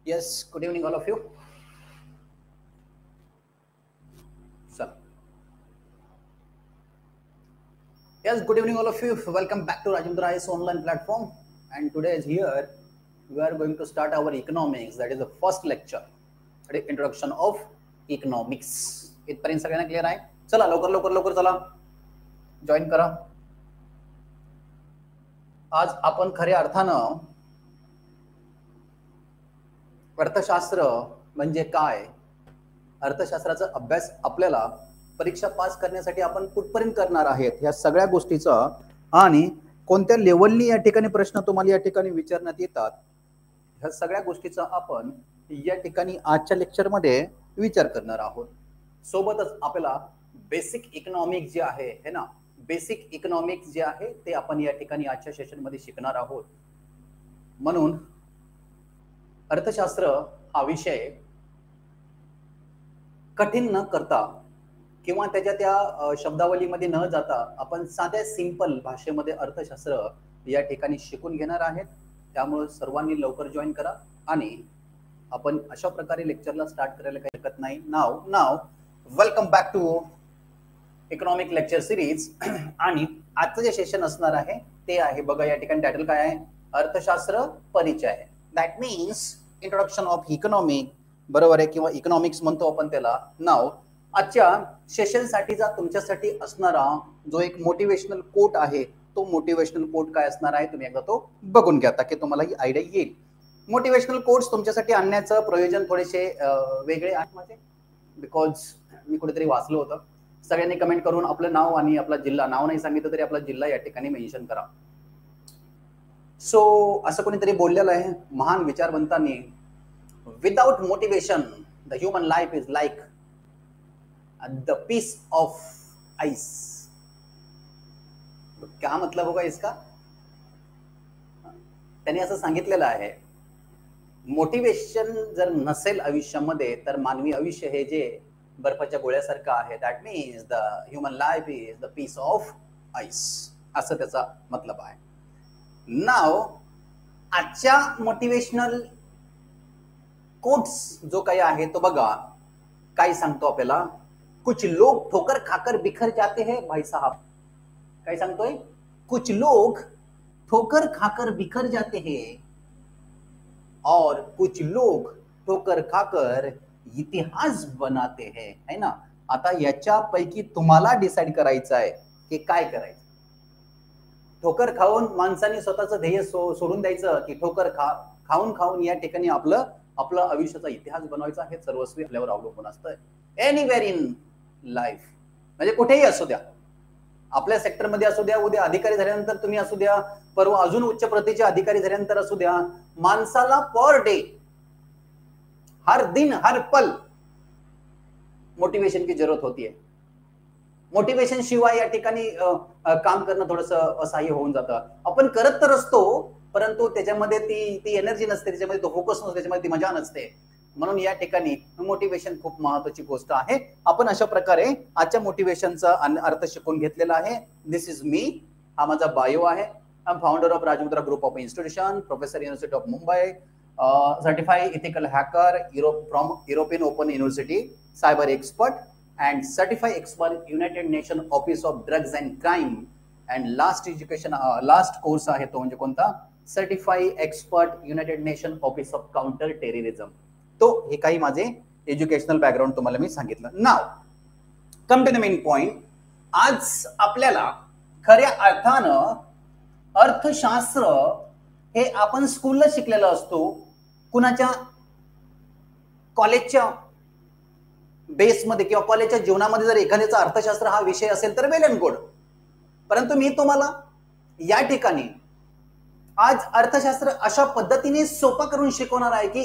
Yes, good evening, all of you. So, yes, good evening, all of you. Welcome back to Rajendra I's online platform. And today is here, we are going to start our economics. That is the first lecture. That is introduction of economics. इथपर्यंत सगळ्यांना clear आहे? चला लवकर लवकर लवकर चला join करा. आज आपण खऱ्या अर्थानं अर्थशास्त्र म्हणजे काय, अर्थशास्त्राचा अभ्यास आपल्याला परीक्षा पास करण्यासाठी आपण कुठपर्यंत करणार आहेत ह्या सगळ्या गोष्टीचा आणि कोणत्या लेवलनी या ठिकाणी प्रश्न तुम्हाला या ठिकाणी विचारण्यात येतात ह्या सगळ्या गोष्टीचा आपण या ठिकाणी आजच्या लेक्चरमध्ये विचार करणार आहोत. सोबतच आपल्याला बेसिक इकॉनॉमिक्स जे आहे है ना, बेसिक इकॉनॉमिक्स जे आहे ते आपण या ठिकाणी आजच्या सेशनमध्ये शिकणार आहोत. म्हणून अर्थशास्त्र हा विषय कठीण न करता किंवा त्याच्या त्या शब्दावलीमध्ये न जाता आपण साध्या सिंपल भाषेमध्ये अर्थशास्त्र या ठिकाणी शिकून घेणार आहेत. त्यामुळे सर्वांनी लवकर जॉईन करा आणि आपण अशा प्रकारे लेक्चरला स्टार्ट करायला काही हरकत नाही. Now welcome back to economic lecture series. आणि आजचं जे सेशन असणार आहे ते आहे बघा, या ठिकाणी टायटल काय आहे, अर्थशास्त्र परिचय. That means introduction of economic, बरोबर आहे, किंवा इकॉनॉमिक्स म्हणतो आपण त्याला. नाव आजच्या सेशन साठीचा तुमच्यासाठी असणारा जो एक मोटिवेशनल कोट आहे तो मोटिवेशनल कोट काय असणार आहे तुम्ही एकदा तो बघून घ्या ताकी तुम्हाला ही आयडिया येईल. मोटिवेशनल कोट्स तुमच्यासाठी आणण्याचं प्रयोजन थोडेसे वेगळे आहे माझे, बिकॉज मी कुठेतरी वाचलं होतं. सगळ्यांनी कमेंट करून आपलं नाव आणि आपला जिल्हा, नाव नाही सांगितलं तरी आपला जिल्हा या ठिकाणी मेन्शन करा. सो असं कोणीतरी बोललेलं आहे महान विचारवंतांनी, without motivation the human life is like the piece of ice. क्या मतलब होगा इसका? त्यांनी असं सांगितलेलं आहे, मोटिवेशन जर नसेल आयुष्यामध्ये तर मानवी आयुष्य हे जे बर्फाच्या गोळ्यासारखं आहे. That means the human life is the piece of ice, असं त्याचा मतलब आहे. नाव आजच्या मोटिवेशनल कोट्स जो काही आहे तो बघा काय सांगतो आपल्याला. कुछ लोग ठोकर खाकर बिखर जाते हैं भाई साहब. काय सांगतोय? कुछ लोग ठोकर खाकर बिखर जाते हैं और कुछ लोग ठोकर खाकर इतिहास बनाते हैं, है ना. आता याच्यापैकी तुम्हाला डिसाइड करायचं आहे की काय करायचं. ठोकर खाऊन माणसाने स्वतःचं ध्येय सोडून द्यायचं की ठोकर खाऊन या ठिकाणी आपलं आयुष्याचा इतिहास बनवायचा. हे सर्वस्वी आपल्यावर अवलंबून असतं. एनिवेअर इन लाईफ, म्हणजे कुठेही असू द्या, आपल्या सेक्टरमध्ये असू द्या, उद्या अधिकारी झाल्यानंतर तुम्ही असू द्या, परवा अजून उच्च प्रतीचे अधिकारी झाल्यानंतर असू द्या, माणसाला पर डे, हर दिन हर पल मोटिवेशन की जरूरत होतीये. मोटिवेशन शिवाय या ठिकाणी काम करणं थोडंसं असहाय्य होऊन जातं. आपण करत तर असतो परंतु त्याच्यामध्ये ती एनर्जी नसते, त्याच्यामध्ये तो फोकस नसतो, त्याच्यामध्ये ती मजा नसते. म्हणून या ठिकाणी मोटिवेशन खूप महत्वाची गोष्ट आहे. आपण अशा प्रकारे आजच्या मोटिवेशनचा अर्थ शिकून घेतलेला आहे. दिस इज मी, हा माझा बायो आहे. I am founder of Rajmudra group of institution, professor University of Mumbai, certified ethical hacker from European Open University, cyber expert and certified expert United Nations Office of Drugs and Crime, and last course आहे तो म्हणजे कोणता, certified expert United Nation Office of Counter Terrorism. तो हे काही माझे educational background तुम्हाला मी सांगितलं. Now come to the main point. आज आपल्याला खऱ्या अर्थानं अर्थशास्त्र हे आपण स्कूलला शिकलेलं असतो, कुणाच्या कॉलेजच्या बेसमध्ये किंवा कॉलेजच्या जीवनामध्ये जर एखाद्याचा अर्थशास्त्र हा विषय असेल तर वेल अँड गुड. परंतु मी तुम्हाला या ठिकाणी आज अर्थशास्त्र अशा पद्धतीने सोपा करून शिकवणार आहे की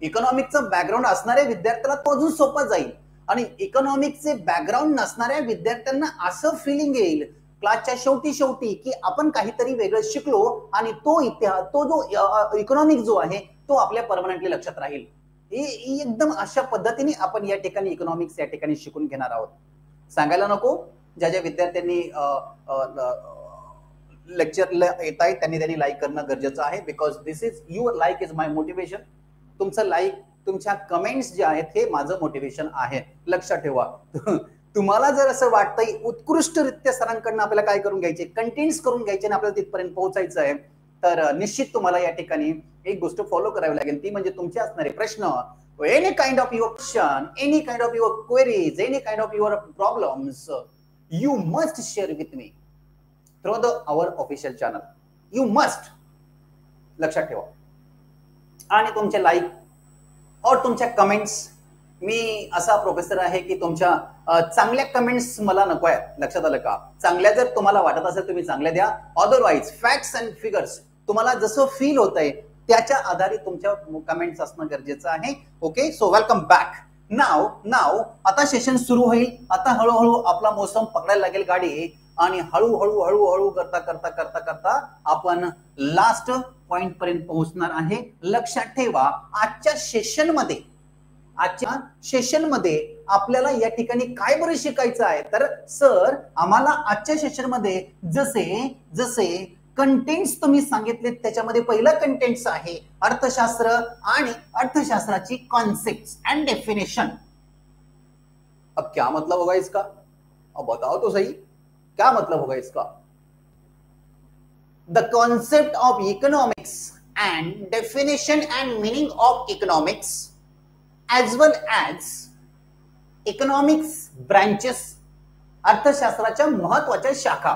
इकॉनॉमिकचं बॅकग्राऊंड असणाऱ्या विद्यार्थ्याला तो अजून सोपा जाईल आणि इकॉनॉमिकचे बॅकग्राऊंड नसणाऱ्या विद्यार्थ्यांना असं फिलिंग येईल क्लासच्या शेवटी की आपण काहीतरी वेगळं शिकलो आणि तो इतिहास, तो जो इकॉनॉमिक जो आहे तो आपल्या परमनंटली लक्षात राहील. एकदम अशा पद्धतीने आपण या ठिकाणी इकॉनॉमिक्स या ठिकाणी शिकून घेणार आहोत. सांगायला नको, ज्या विद्यार्थ्यांनी लेक्चरला येत आहेत त्यांनी लाईक करणं गरजेचं आहे, because this is your like is my motivation. तुमचं लाईक, तुमच्या कमेंट्स जे आहेत हे माझं मोटिवेशन आहे, लक्षात ठेवा. तुम्हाला जर असं वाटतंय उत्कृष्टरित्या सरांकडनं आपल्याला काय करून घ्यायचे, कंटेंट्स करून घ्यायचे आणि आपल्याला तिथपर्यंत पोहोचायचं आहे, तर निश्चित तुम्हाला या ठिकाणी एक गोष्ट फॉलो करावी लागेल, ती म्हणजे तुमचे असणारे प्रश्न, any kind of your question, any kind of your queries, any kind of your problems, you must share with me through our official channel. You must, लक्षात ठेवा. आणि तुमचे लाईक और तुमच्या कमेंट्स, मी असा प्रोफेसर आहे की तुमच्या चांगल्या कमेंट्स मला नको आहेत, लक्षात आलं का. चांगल्या जर तुम्हाला वाटत असेल तुम्ही चांगल्या द्या, अदरवाईज फॅक्ट्स अँड फिगर्स तुम्हाला जसं फील होत आहे त्याच्या आधारे तुमच्या कमेंट्स असणं गरजेचं आहे. Okay, so welcome back. Now आता सेशन सुरू होईल. आता हळूहळू आपला मोसम पकडायला लागेल गाडी आणि हळूहळू करता आपण लास्ट पॉइंट पर्यंत पोहोचणार आहे. लक्षात ठेवा, आजच्या सेशनमध्ये आपल्याला या ठिकाणी काय बरं शिकायचं आहे, तर सर आम्हाला आजच्या सेशनमध्ये जसे कंटेंट्स तुम्ही सांगितले त्याच्यामध्ये पहिलं कंटेंट्स आहे अर्थशास्त्र आणि अर्थशास्त्राची कॉन्सेप्ट्स अँड डेफिनेशन. अब क्या मतलब होगा इसका, अब बताओ तो सही, क्या मतलब होगा इसका. The concept of economics end definition end meaning of economics as well as economics branches, अर्थशास्त्राच्या महत्वाच्या शाखा.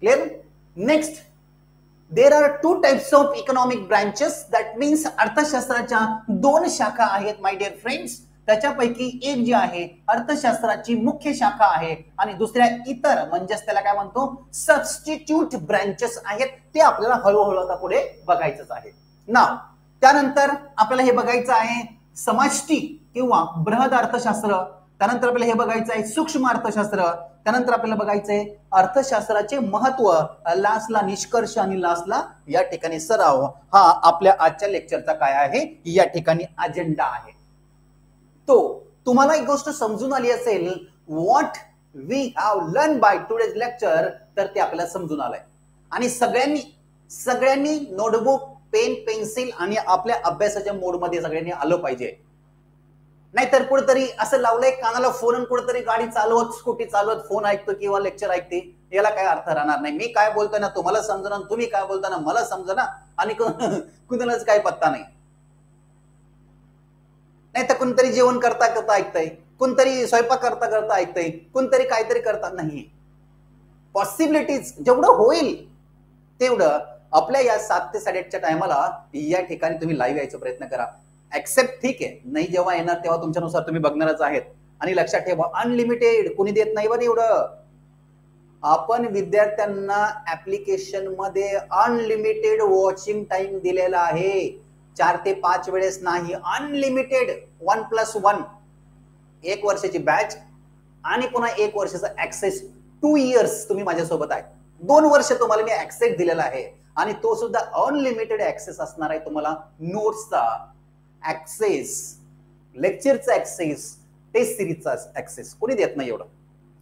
Clear. Next, there are 2 types of economic branches, that means अर्थशास्त्राच्या 2 शाखा आहेत माय डिअर फ्रेंड्स. त्याच्यापैकी एक जी आहे अर्थशास्त्राची मुख्य शाखा आहे आणि दुसऱ्या इतर म्हणजेच त्याला काय म्हणतो सबस्टिट्यूट ब्रांचेस आहेत. ते आपल्याला हळूहळू आता पुढे बघायचंच आहे. नाव त्यानंतर आपल्याला हे बघायचं आहे समष्टी किंवा बृहद अर्थशास्त्र. त्यानंतर आपल्याला हे बघायचं आहे सूक्ष्म अर्थशास्त्र. त्यानंतर आपल्याला बघायचं आहे अर्थशास्त्राचे महत्व, लास्टला निष्कर्ष आणि लास्टला या ठिकाणी सराव. हा आपल्या आजच्या लेक्चरचा काय आहे, या ठिकाणी अजेंडा आहे. तो तुम्हाला एक गोष्ट समजून आली असेल, what we have learn by today's lecture, तर ते आपल्याला समजून आलंय. आणि सगळ्यांनी नोटबुक, पेन, पेन्सिल आणि आपल्या अभ्यासाच्या मोडमध्ये सगळ्यांनी आलं पाहिजे. नाहीतर कुठेतरी असं लावलंय कानाला फोन, कुठेतरी गाडी चालवत, स्कूटी चालवत फोन ऐकतो किंवा लेक्चर ऐकते, याला काय अर्थ राहणार नाही. मी काय बोलतोय ना तुम्हाला समजणार, तुम्ही काय बोलताना मला समजणार, आणि कुणालाच काय पत्ता नाही. नाही तर कोणतरी जेवण करता ऐकतंय, कोणतरी स्वयंपाक करता ऐकतंय, कोणतरी काहीतरी करता नाही. पॉसिबिलिटीज जेवढं होईल तेवढं आपल्या या 7 ते 8:30च्या टायमाला या ठिकाणी तुम्ही लाईव्ह यायचा प्रयत्न करा. ऍक्सेप्ट ठीक आहे, नाही जेव्हा येणार तेव्हा तुमच्यानुसार तुम्ही बघणारच आहेत. आणि लक्षात ठेवा, अनलिमिटेड कोणी देत नाही बरं एवढं. आपण विद्यार्थ्यांना ऍप्लिकेशन मध्ये अनलिमिटेड वॉचिंग टाइम दिलेला आहे. 4 ते 5 वेळेस नाही, अनलिमिटेड 1+1, 1 वर्षाची बॅच आणि पुन्हा 1 वर्षाचा ऍक्सेस. 2 इयर्स तुम्ही माझ्यासोबत आहे, 2 वर्ष तुम्हाला मी ऍक्सेस दिलेला आहे आणि तो सुद्धा अनलिमिटेड ऍक्सेस असणार आहे. तुम्हाला नोट्सचा ऍक्सेस, लेक्चरचा ऍक्सेस, टेस्ट सिरीजचा ऍक्सेस कोणी देत नाही एवढं.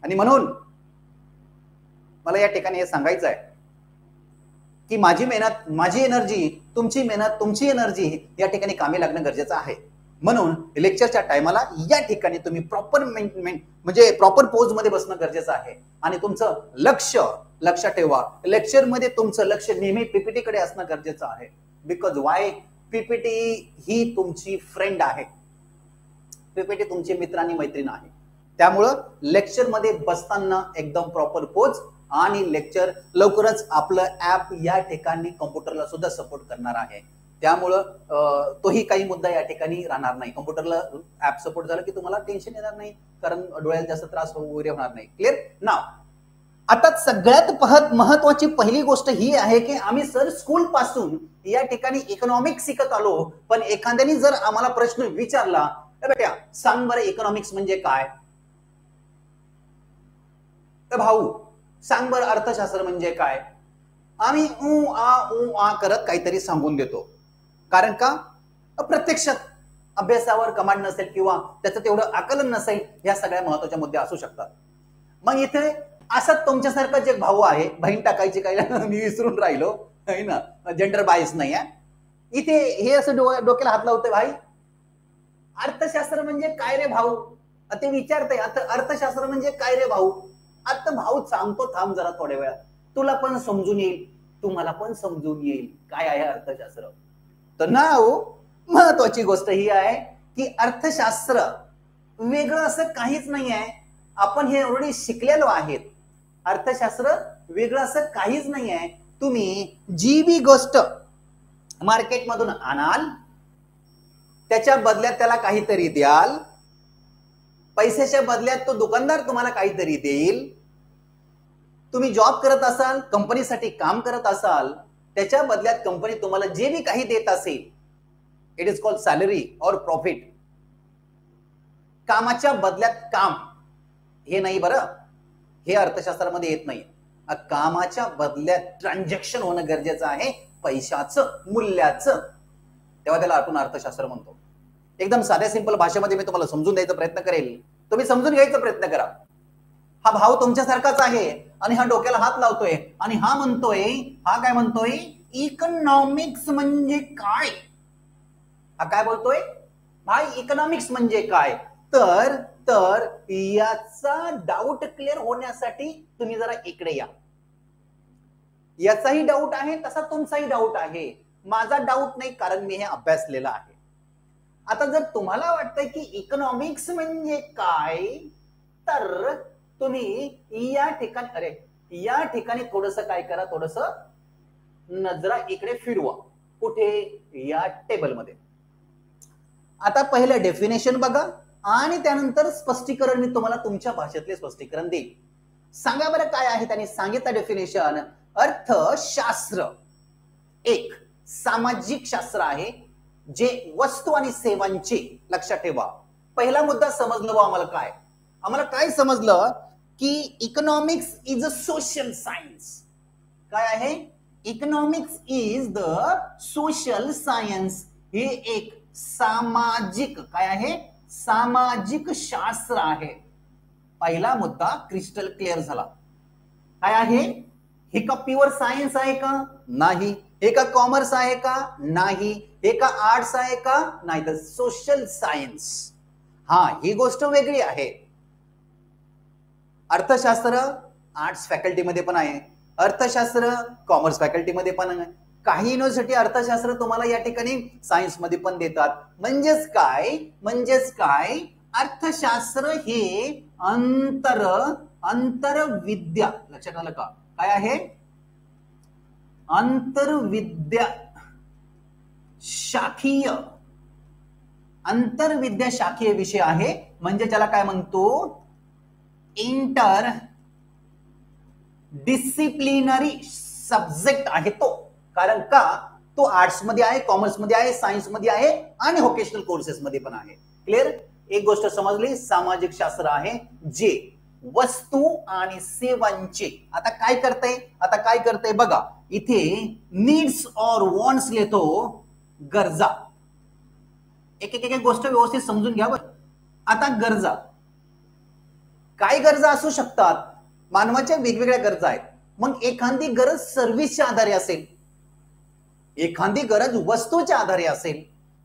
आणि म्हणून मला या ठिकाणी हे सांगायचं आहे की माझी मेहनत, माझी एनर्जी, तुमची मेहनत, तुमची एनर्जी या ठिकाणी कामी लागणं गरजेचं आहे. म्हणून लेक्चरच्या टायमाला या ठिकाणी तुम्ही प्रॉपर म्हणजे प्रॉपर पोज मध्ये बसणं गरजेचं आहे. आणि तुमचं लक्ष, लक्षात ठेवा, लेक्चर मध्ये तुमचं लक्ष नेहमी पीपीटी कडे असणं गरजेचं आहे. बिकॉज वाय, पीपीटी ही तुमची फ्रेंड आहे, पीपीटी तुमचे मित्र आणि मैत्रीण आहे. त्यामुळं लेक्चर मध्ये बसताना एकदम प्रॉपर पोज, आणि लेक्चर लवकरच आपलं ऍप या ठिकाणी कॉम्प्युटरला सुद्धा सपोर्ट करणार आहे. त्यामुळं तोही काही मुद्दा या ठिकाणी राहणार नाही. कॉम्प्युटरला ऍप सपोर्ट झालं की तुम्हाला टेन्शन येणार नाही, कारण डोळ्याला जास्त त्रास वगैरे होणार नाही. क्लिअर. नाव आता सगळ्यात महत्वाची पहिली गोष्ट ही आहे की आम्ही सर स्कूल पासून या ठिकाणी इकॉनॉमिक्स शिकत आलो, पण एखाद्याने जर आम्हाला प्रश्न विचारला, बेटा सांग बरं इकॉनॉमिक्स म्हणजे काय, तर भाऊ सांग बरं अर्थशास्त्र म्हणजे काय, आम्ही ऊ आ करत काहीतरी सांगून देतो. कारण का, प्रत्यक्षात अभ्यासावर कमांड नसेल किंवा त्याचं तेवढं आकलन नसेल, या सगळ्या महत्वाच्या मुद्दे असू शकतात. मग इथे असं तुमच्यासारखा जे भाऊ आहे, बहीण टाकायची काही मी विसरून राहिलो आहे ना, जेंडर बायस नाही आहे, इथे हे असं डोक्याला हात लावतोय, भाई अर्थशास्त्र म्हणजे काय रे भाऊ, ते विचारतंय अर्थशास्त्र म्हणजे काय रे भाऊ. आता भाऊ सांगतो, थांब जरा थोड्या वेळा, तुला पण समजून येईल, तुम्हाला पण समजून येईल काय आहे अर्थशास्त्र. तर नाव महत्वाची गोष्ट ही आहे की अर्थशास्त्र वेगळं असं काहीच नाही आहे. आपण हे ऑलरेडी शिकलेलो आहेत. अर्थशास्त्र वेगळं असं काहीच नाही आहे. तुम्ही जी बी गोष्ट मार्केटमधून आणाल, त्याच्या बदल्यात त्याला काहीतरी द्याल, पैशाच्या बदल्यात तो दुकानदार तुम्हाला काहीतरी देईल. तुम्ही जॉब करत असाल, कंपनीसाठी काम करत असाल, त्याच्या बदल्यात कंपनी तुम्हाला जे बी काही देत असेल, इट इज कॉल्ड सॅलरी और प्रॉफिट. कामाच्या बदल्यात काम हे नाही बरं, हे अर्थशास्त्रामध्ये येत नाही. कामाच्या बदल्यात ट्रान्झॅक्शन होणं गरजेचं आहे, पैशाचं, मूल्याचं, तेव्हा त्याला आपण अर्थशास्त्र म्हणतो. एकदम साध्या सिंपल भाषेमध्ये मी तुम्हाला समजून द्यायचा प्रयत्न करेल, तुम्ही समजून घ्यायचा प्रयत्न करा. हा भाव तुमच्यासारखाच आहे आणि हा डोक्याला हात लावतोय आणि हा म्हणतोय, हा काय म्हणतोय, इकॉनॉमिक्स म्हणजे काय. हा काय बोलतोय, भाई इकॉनॉमिक्स म्हणजे काय. तर याचा डाऊट क्लिअर होण्यासाठी तुम्ही जरा इकडे या. याचाही डाऊट आहे, तसा तुमचाही डाऊट आहे. माझा डाऊट नाही, कारण मी हे अभ्यासलेलं आहे. आता जर तुम्हाला वाटतंय की इकॉनॉमिक्स म्हणजे काय, तर तुम्ही या ठिकाणी थोडस काय करा, थोडस नजरा इकडे फिरवा. कुठे, या टेबलमध्ये. आता पहिलं डेफिनेशन बघा आणि त्यानंतर स्पष्टीकरण मी तुम्हाला तुमच्या भाषेतले स्पष्टीकरण देईल. सांगा बरं काय आहे. त्यांनी सांगितलं डेफिनेशन, अर्थशास्त्र एक सामाजिक शास्त्र आहे जे वस्तू आणि सेवांचे, लक्षात ठेवा, पहिला मुद्दा समजलं आम्हाला काय. आम्हाला काय समजलं की economics is a social science. काय आहे, economics is the social science. हे एक सामाजिक काय आहे, सामाजिक शास्त्र आहे. पहिला मुद्दा क्रिस्टल क्लिअर झाला. काय आहे, हे का प्युअर सायन्स आहे का, नाही. हे का कॉमर्स आहे का, नाही. हे का आर्ट्स आहे का, नाही. तर सोशल सायन्स, हा ही गोष्ट वेगळी आहे. अर्थशास्त्र आर्ट्स फॅकल्टीमध्ये पण आहे, अर्थशास्त्र कॉमर्स फॅकल्टीमध्ये पण आहे. काही युनिव्हर्सिटी अर्थशास्त्र तुम्हाला या ठिकाणी सायन्स मध्ये पण देतात. म्हणजेच काय, अर्थशास्त्र हे अंतरविद्या, लक्षात आलं का, काय आहे, अंतर्विद्या शाखीय विषय आहे. म्हणजे त्याला काय म्हणतो, इंटर डिसिप्लिनरी सब्जेक्ट आहे तो. कारण का, तो आर्ट्स मध्ये आहे, कॉमर्स मध्ये आहे, सायन्स मध्ये आहे आणि व्होकेशनल कोर्सेस मध्ये पण आहे. क्लिअर, एक गोष्ट समजली, सामाजिक शास्त्र आहे जे वस्तू आणि सेवांचे. आता काय करते बघा, इथे नीड्स और वॉन्ट्स लिहितो, गरजा. एक गोष्ट व्यवस्थित समजून घ्या बरं. आता गरजा, काय गरजा असू शकतात, मानवाच्या वेगवेगळ्या गरजा आहेत. मग एखादी गरज सर्व्हिसच्या आधारे असेल, एखादी गरज वस्तूच्या आधारे असेल.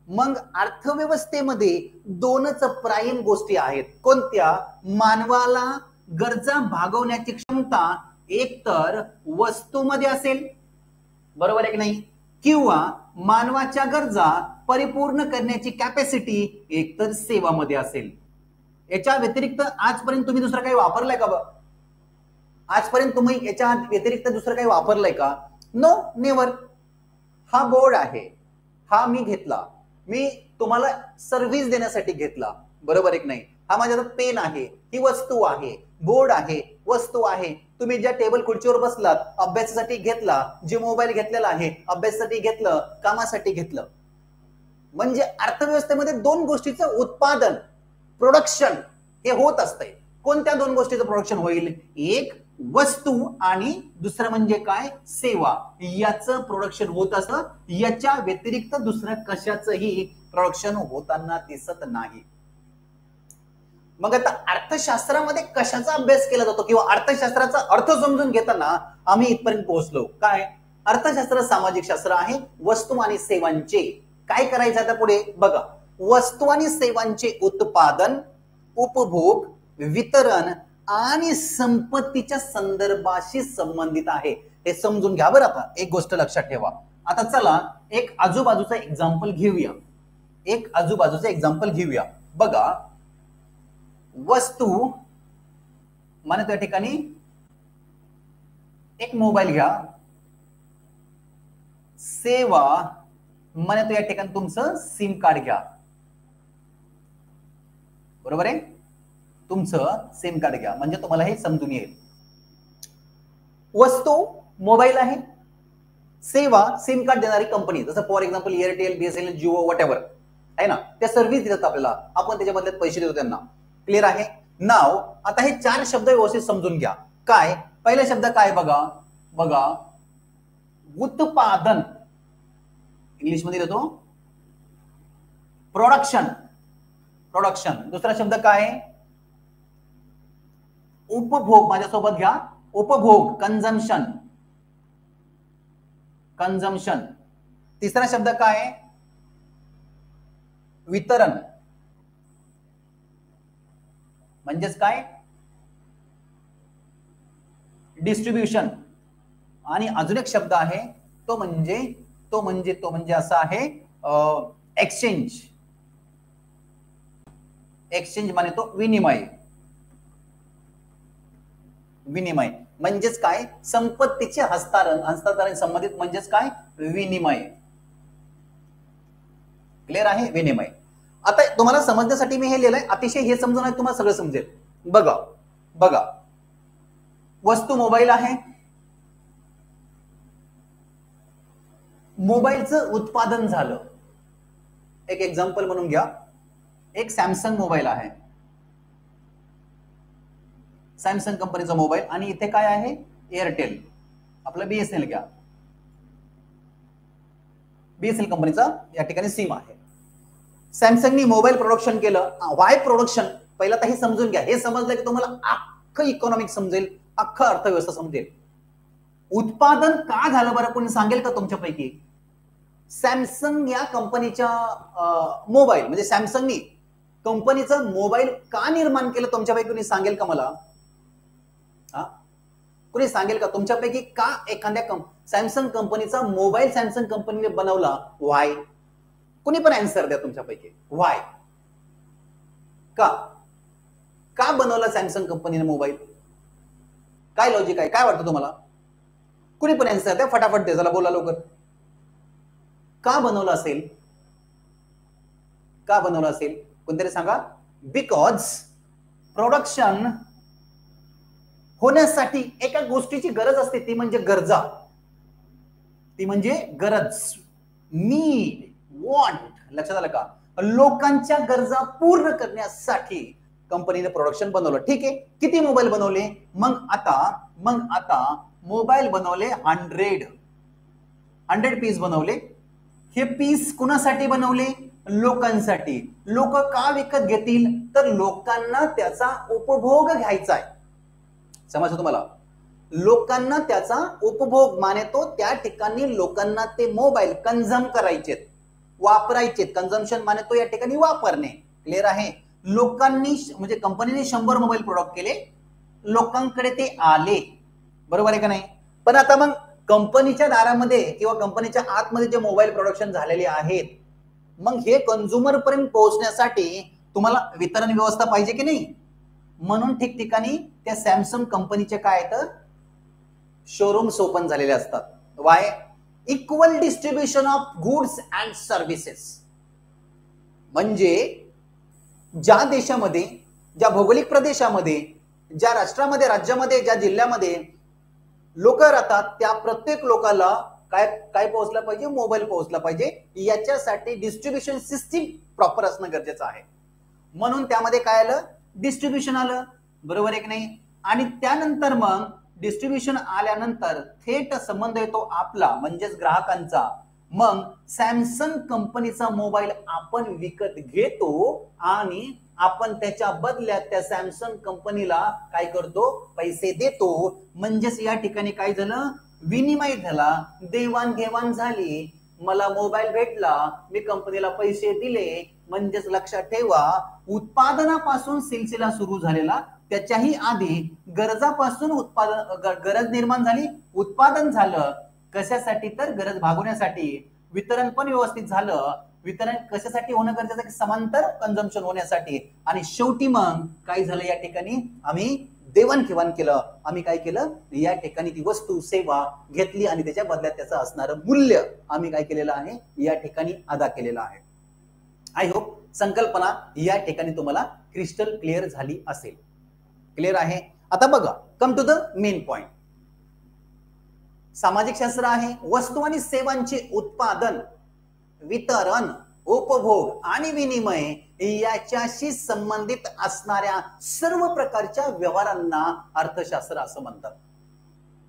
मग अर्थव्यवस्थेमध्ये दोनच प्राईम गोष्टी आहेत. कोणत्या, मानवाला गरजा भागवण्याची क्षमता एकतर वस्तूमध्ये असेल, बरोबर आहे की नाही, किंवा मानवाच्या गरजा परिपूर्ण करण्याची कॅपॅसिटी एकतर सेवामध्ये असेल. याच्या व्यतिरिक्त आजपर्यंत तुम्ही दुसरं काही वापरलंय का? आजपर्यंत तुम्ही याच्या व्यतिरिक्त दुसरं काही वापरलंय का? No, never. हा बोर्ड आहे, हा मी घेतला, मी तुम्हाला सर्व्हिस देण्यासाठी घेतला, बरोबर आहे नाही. हा माझ्या पेन आहे, ही वस्तू आहे. बोर्ड आहे, वस्तू आहे. तुम्ही ज्या टेबल खुर्चीवर बसलात, अभ्यासासाठी घेतला. जे मोबाईल घेतलेला आहे, अभ्यासासाठी घेतलं, कामासाठी घेतलं. म्हणजे अर्थव्यवस्थेमध्ये दोन गोष्टीचं उत्पादन, प्रोडक्शन हे होत असते. कोणत्या दोन गोष्टीचं प्रोडक्शन होईल? एक वस्तू आणि दुसरं म्हणजे काय, सेवा. याचं प्रोडक्शन होत असतं. याच्या व्यतिरिक्त दुसरं कशाचंही प्रोडक्शन होताना दिसत नाही. मग आता अर्थशास्त्रामध्ये कशाचा अभ्यास केला जातो किंवा अर्थशास्त्राचा अर्थ समजून घेताना आम्ही इथपर्यंत पोहोचलो. काय, अर्थशास्त्र सामाजिक शास्त्र आहे वस्तू आणि सेवांचे. काय करायचं आता पुढे बघा, वस्तू आणि सेवांचे उत्पादन, उपभोग, वितरण आणि संपत्तीच्या संदर्भाशी संबंधित आहे. हे समजून घ्या बरं. आता एक गोष्ट लक्षात ठेवा. आता चला एक आजूबाजूचा एक्झाम्पल घेऊया. बघा, वस्तू माने त्या ठिकाणी एक मोबाईल घ्या, सेवा माने तो या ठिकाणी तुमचं सिम कार्ड घ्या. बरोबर आहे, तुमचं सिम कार्ड घ्या म्हणजे तुम्हाला हे समजून येईल. वस्तू मोबाईल आहे, सेवा सिम कार्ड देणारी कंपनी, जसं for example Airtel, BSNL, Jio, whatever आहे ना, त्या सर्व्हिस देतात आपल्याला, आपण त्याच्या बदल्यात पैसे देतो त्यांना. क्लिअर आहे. नाव आता हे 4 शब्द व्यवस्थित समजून घ्या. काय पहिला शब्द काय बघा, उत्पादन, इंग्लिश मध्ये देतो प्रोडक्शन. दुसरा शब्द काय, उपभोग, माझ्यासोबत घ्या, उपभोग, कंझम्पशन. तिसरा शब्द काय, वितरण, म्हणजेच काय, डिस्ट्रीब्युशन. आणि अजून एक शब्द आहे तो म्हणजे असा आहे एक्सचेंज. माने तो विनिमय. म्हणजेच काय, संपत्तीचे हस्तांतरण संबंधित म्हणजेच काय, विनिमय. क्लिअर आहे, विनिमय. आता तुम्हाला समजण्यासाठी मी हे लिहिलंय, अतिशय हे समजून आहे तुम्हाला सगळं समजेल. बघा, वस्तू मोबाईल आहे, मोबाईलचं उत्पादन झालं. एक एक्झाम्पल म्हणून घ्या, एक सॅमसंग मोबाईल आहे, सॅमसंग कंपनीचा मोबाईल, आणि इथे काय आहे, एअरटेल, आपलं बीएसएनएल घ्या, बीएसएनएल कंपनीचा या ठिकाणी सिम आहे. सॅमसंगनी मोबाईल प्रोडक्शन केलं. वाय प्रोडक्शन, पहिला तर हे समजून घ्या. हे समजलं की तुम्हाला अख्खं इकॉनॉमिक समजेल, अख्खं अर्थव्यवस्था समजेल. उत्पादन का झालं बरं, कोणी सांगेल का तुमच्यापैकी? सॅमसंग या कंपनीच्या मोबाईल म्हणजे सॅमसंगनी कंपनीचा मोबाईल का निर्माण केलं, तुमच्यापैकी कोणी सांगेल का मला? कोणी सांगेल का तुमच्यापैकी का एखाद्या सॅमसंग कंपनीचा मोबाईल सॅमसंग कंपनीने बनवला? वाय? कोणी पण आन्सर द्या तुमच्यापैकी. वाय? का बनवला सॅमसंग कंपनीने मोबाईल? काय लॉजिक आहे, काय वाटतं तुम्हाला? कुणी पण आन्सर द्या, फटाफट द्या, चला बोला लवकर. का बनवलं असेल? कोणतरी सांगा. बिकॉज प्रोडक्शन होण्यासाठी एका गोष्टीची गरज असते, ती म्हणजे गरज. Need, want. लक्षात आलं का? लोकांच्या गरजा पूर्ण करण्यासाठी कंपनीने प्रोडक्शन बनवलं. ठीक आहे, किती मोबाईल बनवले? मग आता मोबाईल बनवले 100 पीस बनवले. हे पीस कुणासाठी बनवले? लोकांसाठी. लोक का विकत घेतील? तर लोकांना त्याचा उपभोग घ्यायचा आहे. समजलं तुम्हाला? लोकांना त्याचा उपभोग माने तो त्या ठिकाणी लोकांना ते मोबाईल कंझ्युम करायचे, वापरायचे. कंझम्पशन माने तो या ठिकाणी वापरणे. क्लिअर आहे? लोकांनी म्हणजे कंपनीने 100 मोबाईल प्रोडक्ट केले, लोकांकडे ते आले. बरोबर आहे का नाही? पण आता मग कंपनीच्या दारामध्ये किंवा कंपनीच्या आतमध्ये जे मोबाईल प्रोडक्शन झालेले आहेत, मग हे कंझ्युमर पर्यंत पोहोचण्यासाठी तुम्हाला वितरण व्यवस्था पाहिजे की नाही? म्हणून ठिकठिकाणी त्या सॅमसंग कंपनीचे काय आहेत, शोरूम्स ओपन झालेले असतात. Y? Equal distribution of goods and services. म्हणजे ज्या देशामध्ये, ज्या भौगोलिक प्रदेशामध्ये, ज्या राष्ट्रामध्ये, राज्यामध्ये, ज्या जिल्ह्यामध्ये लोक राहतात, त्या प्रत्येक लोकांना काय पोहोचला पाहिजे? मोबाईल पोहोचला पाहिजे. याच्यासाठी डिस्ट्रीब्युशन सिस्टीम प्रॉपर असणं गरजेचं आहे. म्हणून त्यामध्ये काय आलं? डिस्ट्रीब्युशन आलं. बरोबर आहे की नाही? आणि त्यानंतर मग डिस्ट्रीब्युशन आल्यानंतर थेट संबंध येतो आपला, म्हणजेच ग्राहकांचा. मग सॅमसंग कंपनीचा मोबाईल आपण विकत घेतो आणि आपण त्याच्या बदल्यात त्या सॅमसंग कंपनीला काय करतो? पैसे देतो. म्हणजेच या ठिकाणी काय झालं? विनिमय झाला, देवाणघेवाण झाली, मला मोबाईल भेटला, मी कंपनीला पैसे दिले, म्हणजेच लक्षात ठेवा उत्पादनापासून सिलसिला सुरू झालेला, त्याच्याही आधी गरजापासून गरज निर्माण झाली, उत्पादन झालं, कशासाठी तर गरज भागवण्यासाठी, वितरण पण व्यवस्थित झालं, वितरण कशासाठी होणं गरजेचं आहे, समांतर कंझम्पशन होण्यासाठी, आणि शेवटी मग काय झालं, या ठिकाणी आम्ही देवाणघेवाण केलं, आम्ही काय केलं, या ठिकाणी ती वस्तू सेवा घेतली आणि त्याच्या बदल्यात त्याचं असणारं मूल्य आम्ही काय केलेलं आहे, या ठिकाणी अदा केलेलं आहे. आय होप संकल्पना या ठिकाणी तुम्हाला क्रिस्टल क्लिअर झाली असेल. क्लिअर आहे. आता बघा, come to the main point. सामाजिक शास्त्र आहे, वस्तू आणि सेवांचे उत्पादन, वितरण, उपभोग आणि विनिमय याच्याशी संबंधित असणाऱ्या सर्व प्रकारच्या व्यवहारांना अर्थशास्त्र असं म्हणतात,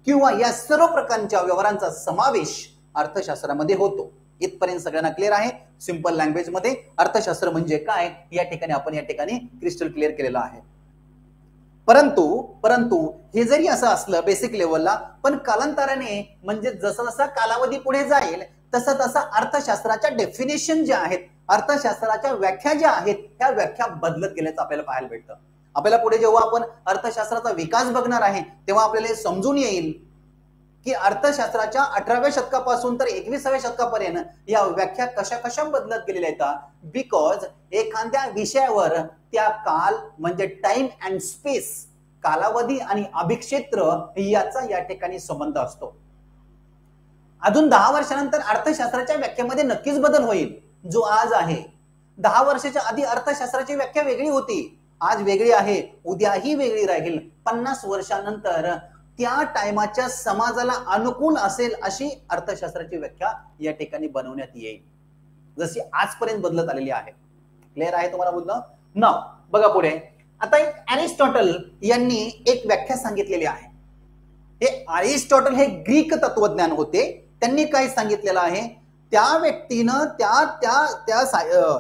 किंवा या सर्व प्रकारच्या व्यवहारांचा समावेश अर्थशास्त्रामध्ये होतो. इथपर्यंत सगळ्यांना क्लिअर आहे. सिंपल लँग्वेज मध्ये अर्थशास्त्र म्हणजे काय या ठिकाणी आपण या ठिकाणी क्रिस्टल क्लिअर केलेलं आहे. परंतु हे जरी असं असलं बेसिक लेवलला, पण कालांतराने म्हणजे जसं जसा कालावधी पुढे जाईल तसं तसं अर्थशास्त्राच्या डेफिनेशन ज्या आहेत, अर्थशास्त्राच्या व्याख्या ज्या आहेत, त्या व्याख्या बदलत गेल्याचं आपल्याला पाहायला भेटतं. आपल्याला पुढे जेव्हा आपण अर्थशास्त्राचा विकास बघणार आहे तेव्हा आपल्याला समजून येईल की अर्थशास्त्राच्या 18व्या शतकापासून तर 21व्या शतकापर्यंत या व्याख्या कशा कशा बदलत गेलेल्या आहेत. बिकॉज एखाद्या विषयावर त्या काल म्हणजे टाइम अँड स्पेस, कालावधी आणि अभिक्षेत्र याचा या ठिकाणी संबंध असतो. अजून 10 वर्षानंतर अर्थशास्त्राच्या व्याख्येमध्ये नक्कीच बदल होईल जो आज आहे. 10 वर्षाच्या आधी अर्थशास्त्राची व्याख्या वेगळी होती, आज वेगळी आहे, उद्याही वेगळी राहील. 50 वर्षानंतर त्या टाइमाच्या समाजाला अनुकूल असेल अशी अर्थशास्त्राची व्याख्या या ठिकाणी बनवण्यात येईल, जशी आजपर्यंत बदलत आलेली आहे. क्लिअर आहे तुम्हाला बोलणं ना. बघा पुढे, आता एक अरिस्टॉटल यांनी एक व्याख्या सांगितलेली आहे. हे अरिस्टॉटल हे ग्रीक तत्वज्ञान होते. त्यांनी काय सांगितलेलं आहे, त्या व्यक्तीनं त्या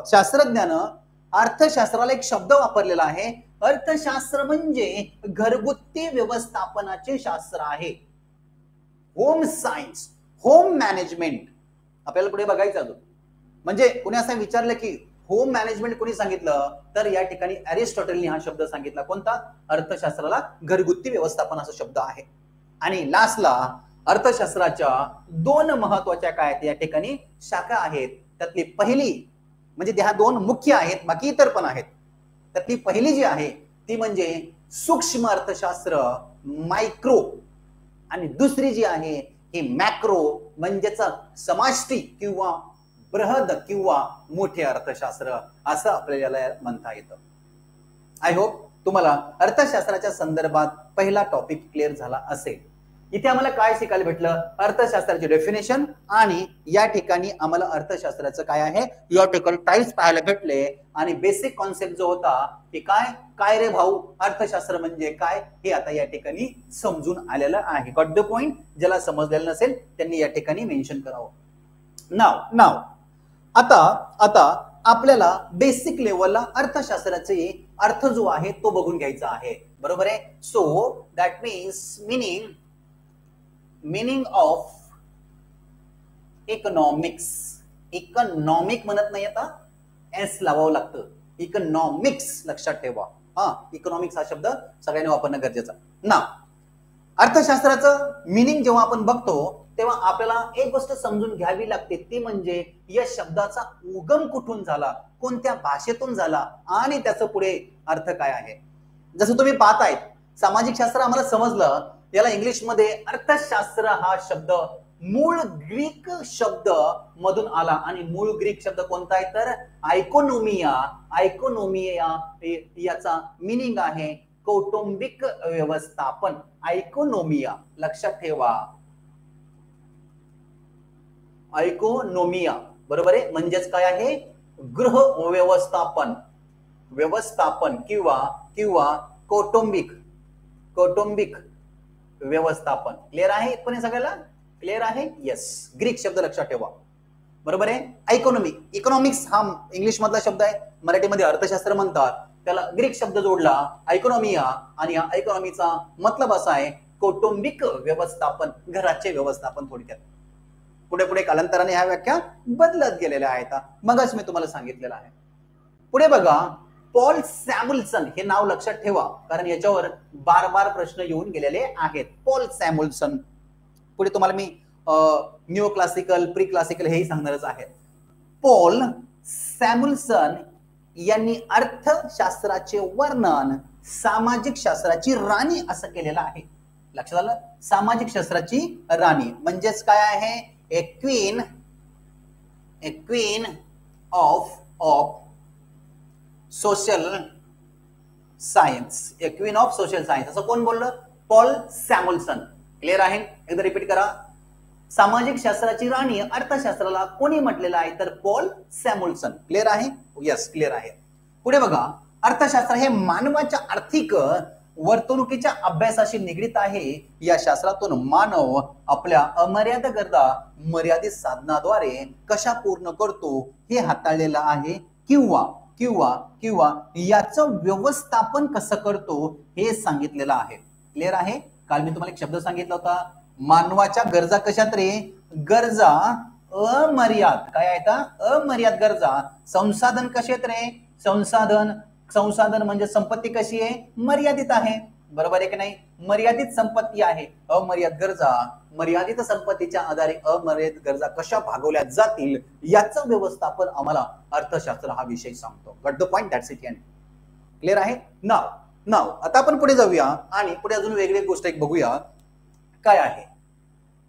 शास्त्रज्ञानं अर्थशास्त्राला एक शब्द वापरलेला आहे. अर्थशास्त्र म्हणजे घरगुती व्यवस्थापनाचे शास्त्र आहे. Home science, home management. आपल्याला पुढे बघायचं अजून, म्हणजे कोणी असं विचारलं की होम मॅनेजमेंट कोणी सांगितलं, तर या ठिकाणी अरिस्टॉटलने हा शब्द सांगितला. कोणता? अर्थशास्त्राला घरगुती व्यवस्थापन असा शब्द आहे. आणि लास्टला अर्थशास्त्राच्या 2 महत्वाच्या काय या ठिकाणी शाखा आहेत. त्यातली पहिली म्हणजे ह्या 2 मुख्य आहेत, बाकी इतर पण आहेत. त्यातली पहिली जी आहे ती म्हणजे सूक्ष्म अर्थशास्त्र, मायक्रो, आणि दुसरी जी आहे ही मॅक्रो म्हणजेच समष्टी किंवा बृहद किंवा मोठे अर्थशास्त्र असं आपल्याला म्हणता येतं. आय होप तुम्हाला अर्थशास्त्राच्या संदर्भात पहिला टॉपिक क्लिअर झाला असेल. इथे आम्हाला काय शिकायला भेटलं, अर्थशास्त्राचे डेफिनेशन, आणि या ठिकाणी आम्हाला अर्थशास्त्राचं काय आहे या ठिकाणी टाइप्स पाहायला भेटले, आणि बेसिक कॉन्सेप्ट जो होता की काय रे भाऊ अर्थशास्त्र म्हणजे काय हे आता या ठिकाणी समजून आलेलं आहे. Got the point. ज्याला समजलेलं नसेल त्यांनी या ठिकाणी मेन्शन करावं. नाव आता आपल्याला बेसिक लेवलला अर्थशास्त्राचे अर्थ जो आहे तो बघून घ्यायचा आहे, बरोबर आहे. So that means meaning of economics. Economic म्हणत नाही, आता एस लावावं लागतं. इकॉनॉमिक्स लक्षात ठेवा. इकॉनॉमिक्स हा शब्द सगळ्यांनी वापरणं गरजेचं. ना अर्थशास्त्राचं मीनिंग जेव्हा आपण बघतो तेव्हा आपल्याला एक गोष्ट समजून घ्यावी लागते, ती म्हणजे या शब्दाचा उगम कुठून झाला, कोणत्या भाषेतून झाला, आणि त्याचं पुढे अर्थ काय आहे. जसं तुम्ही पाहताय सामाजिक शास्त्र आम्हाला समजलं, याला इंग्लिश मध्ये अर्थशास्त्र हा शब्द मूळ ग्रीक शब्द मधून आला, आणि मूळ ग्रीक शब्द कोणता आहे तर आयकोनोमिया. याचा मिनिंग आहे कौटुंबिक व्यवस्थापन. आयकोनोमिया लक्षात ठेवा, आयकोनोमिया बरोबर आहे, म्हणजेच काय आहे गृह व्यवस्थापन किंवा कौटुंबिक व्यवस्थापन. क्लिअर आहे पण सगळ्याला? क्लिअर आहे. येस, ग्रीक शब्द लक्षात ठेवा, बरोबर आहे. इकॉनॉमिक्स हा इंग्लिश मधला शब्द आहे, मराठीमध्ये अर्थशास्त्र म्हणतात. त्याला ग्रीक शब्द जोडला आयकोनोमिया, आणि या इकॉनॉमीचा मतलब असा आहे कौटुंबिक व्यवस्थापन, घराचे व्यवस्थापन थोडक्यात. पुढे पुढे कालांतराने ह्या व्याख्या बदलत गेलेल्या आहेत. मगच मी तुम्हाला सांगितलेलं आहे. पुढे बघा, पॉल सॅम्युएल्सन हे नाव लक्षात ठेवा, कारण याच्यावर बार बार प्रश्न येऊन गेलेले आहेत. पॉल सॅम्युएल्सन. पुढे तुम्हाला मी न्यू क्लासिकल, प्री क्लासिकल हेही सांगणारच आहे. पॉल सॅम्युएल्सन यांनी अर्थशास्त्राचे वर्णन सामाजिक शास्त्राची राणी असं केलेलं आहे. लक्षात आलं? सामाजिक शास्त्राची राणी म्हणजेच काय आहे? ए queen of social science. A queen of social science असं कोण बोललं? पॉल सॅम्युएल्सन. क्लिअर आहे? एकदा रिपीट करा. सामाजिक शास्त्राची राणी अर्थशास्त्राला कोणी म्हटलेलं आहे? तर पॉल सॅम्युएल्सन. क्लिअर आहे? यस, क्लिअर आहे. पुढे बघा, अर्थशास्त्र हे मानवाच्या आर्थिक वर्तणुकीच्या अभ्यासाशी निगडित आहे. या शास्त्रातून मानव आपल्या अमर्याद गरजा मर्यादित साधनाद्वारे कशा पूर्ण करतो हे हाताळलेलं आहे, किंवा किंवा किंवा याचं व्यवस्थापन कसं करतो हे सांगितलेलं आहे. क्लिअर आहे? काल मी तुम्हाला एक शब्द सांगितला होता, मानवाच्या गरजा कशात रे? गरजा अमर्याद. काय आहेत? अमर्याद गरजा. संसाधन कसे आहेत रे? संसाधन म्हणजे संपत्ती कशी आहे? मर्यादित आहे. बरोबर आहे की नाही? मर्यादित संपत्ती आहे. अमर्याद गरजा, मर्यादित संपत्तीच्या आधारे अमर्यादित गरजा कशा भागवल्या जातील याचं व्यवस्थापन आम्हाला अर्थशास्त्र हा विषय सांगतो. Got the point? That's it. Clear आहे? नाव आता आपण पुढे जाऊया आणि पुढे अजून वेगळी गोष्ट एक बघूया. काय आहे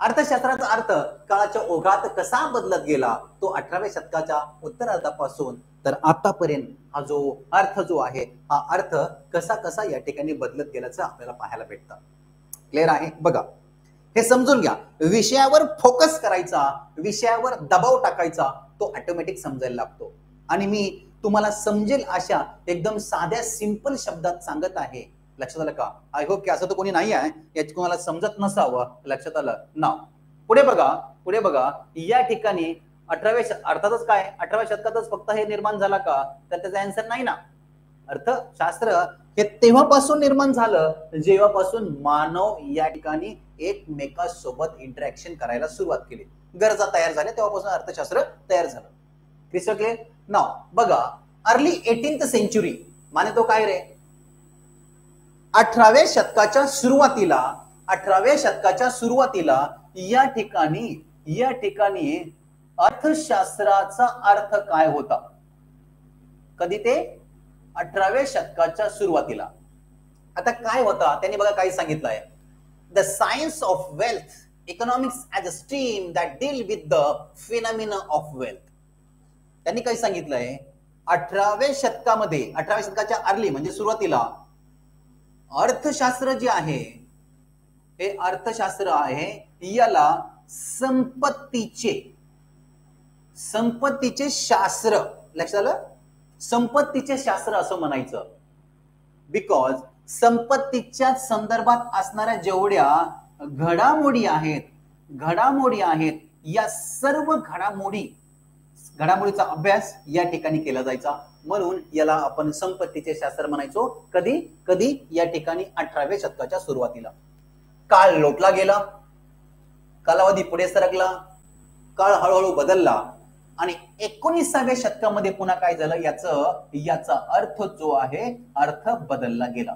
अर्थशास्त्राचा अर्थ? काळाच्या ओघात कसा बदलत गेला तो 18व्या शतकाच्या उत्तरार्धापासून तर आतापर्यंत हा जो अर्थ जो आहे, हा अर्थ कसा कसा या ठिकाणी बदलत गेल्याचं आपल्याला पाहायला भेटतं. क्लिअर आहे? बघा, हे समजून घ्या. विषयावर फोकस करायचा, विषयावर दबाव टाकायचा, तो ऑटोमॅटिक समजायला लागतो. आणि मी तुम्हाला समजेल अशा एकदम साध्या सिंपल शब्दात सांगत आहे. लक्षात आलं का? आय होप की असं तर कोणी नाही आहे याची कोणाला समजत नसावं. लक्षात आलं ना? पुढे बघा, या ठिकाणी 18व्या अर्थातच काय 18व्या शतकातच फक्त हे निर्माण झाला का? तर त्याचा आन्सर नाही ना. अर्थशास्त्र हे तेव्हापासून निर्माण झालं जेव्हापासून मानव या ठिकाणी एकमेकांसोबत इंटरॅक्शन करायला सुरुवात केली, गरजा तयार झाल्या, तेव्हापासून अर्थशास्त्र तयार झालं. Clear clear? नाव बघा, अर्ली 18th सेंचुरी माने तो काय रे? 18व्या शतकाच्या सुरुवातीला या ठिकाणी अर्थशास्त्राचा अर्थ काय होता? कधी ते 18व्या शतकाच्या सुरुवातीला. आता काय होता त्यांनी बघा काय सांगितलंय. The science of wealth, economics as a stream that deal with the phenomena of wealth. त्यांनी काय सांगितलंय? 18व्या शतकाच्या अर्ली म्हणजे सुरुवातीला अर्थशास्त्र जे आहे हे अर्थशास्त्र आहे, याला संपत्तीचे शास्त्र. लक्षात आलं? संपत्तीचे शास्त्र असं म्हणायचं. बिकॉज संपत्तीच्या संदर्भात असणाऱ्या जेवढ्या घडामोडी आहेत या सर्व घडामोडीचा अभ्यास या ठिकाणी केला जायचा. म्हणून याला आपण संपत्तीचे शास्त्र म्हणायचो. कधी या ठिकाणी 18व्या शतकाच्या सुरुवातीला. काळ लोटला गेला, कालावधी पुढे सरकला, काळ हळूहळू बदलला आणि 19व्या शतकामध्ये पुन्हा काय झालं? याचा अर्थ जो आहे अर्थ बदलला गेला.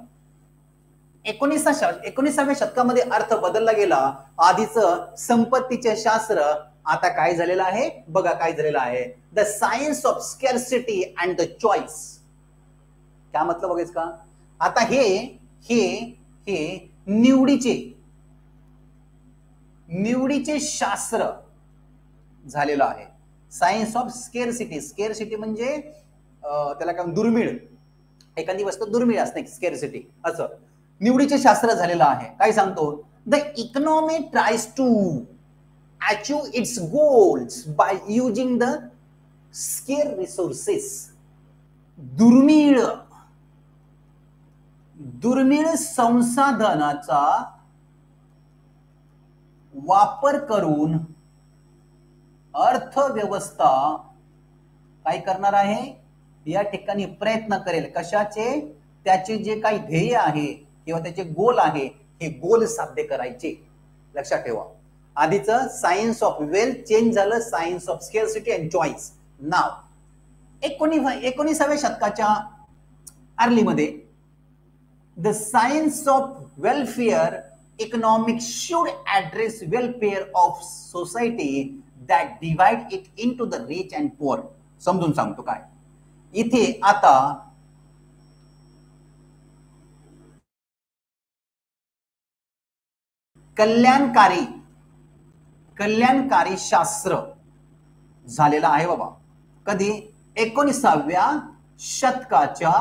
19व्या शतकामध्ये अर्थ बदलला गेला. आधीचं संपत्तीचे शास्त्र आता काय झालेलं आहे? बघा काय झालेलं आहे. The science of scarcity and the choice. काय मतलब बघायचं का? आता हे निवडीचे शास्त्र झालेलं आहे. Science of स्केअरसिटी. स्केअरसिटी म्हणजे त्याला काय? दुर्मिळ. एखादी वस्तू दुर्मिळ असते, स्केअरसिटी असं. निवडीचे शास्त्र झालेलं आहे. काय सांगतो? The economy tries to achieve its goals by using the scarce resources. दुर्मिळ संसाधनाचा वापर करून अर्थव्यवस्था काय करणार आहे? या ठिकाणी प्रयत्न करेल. कशाचे? त्याचे जे काही ध्येय आहे किंवा त्याचे गोल आहे हे गोल साध्य करायचे. लक्षात ठेवा, आधीचं सायन्स ऑफ वेल्थ चेंज झालं science of scarcity and choice. नाव 19व्या शतकाच्या अर्लीमध्ये the science of welfare economics should address welfare of society that divide it into the rich and poor. समजून सांगतो काय इथे. आता कल्याणकारी शास्त्र झालेलं आहे बाबा. कधी? 19व्या शतकाच्या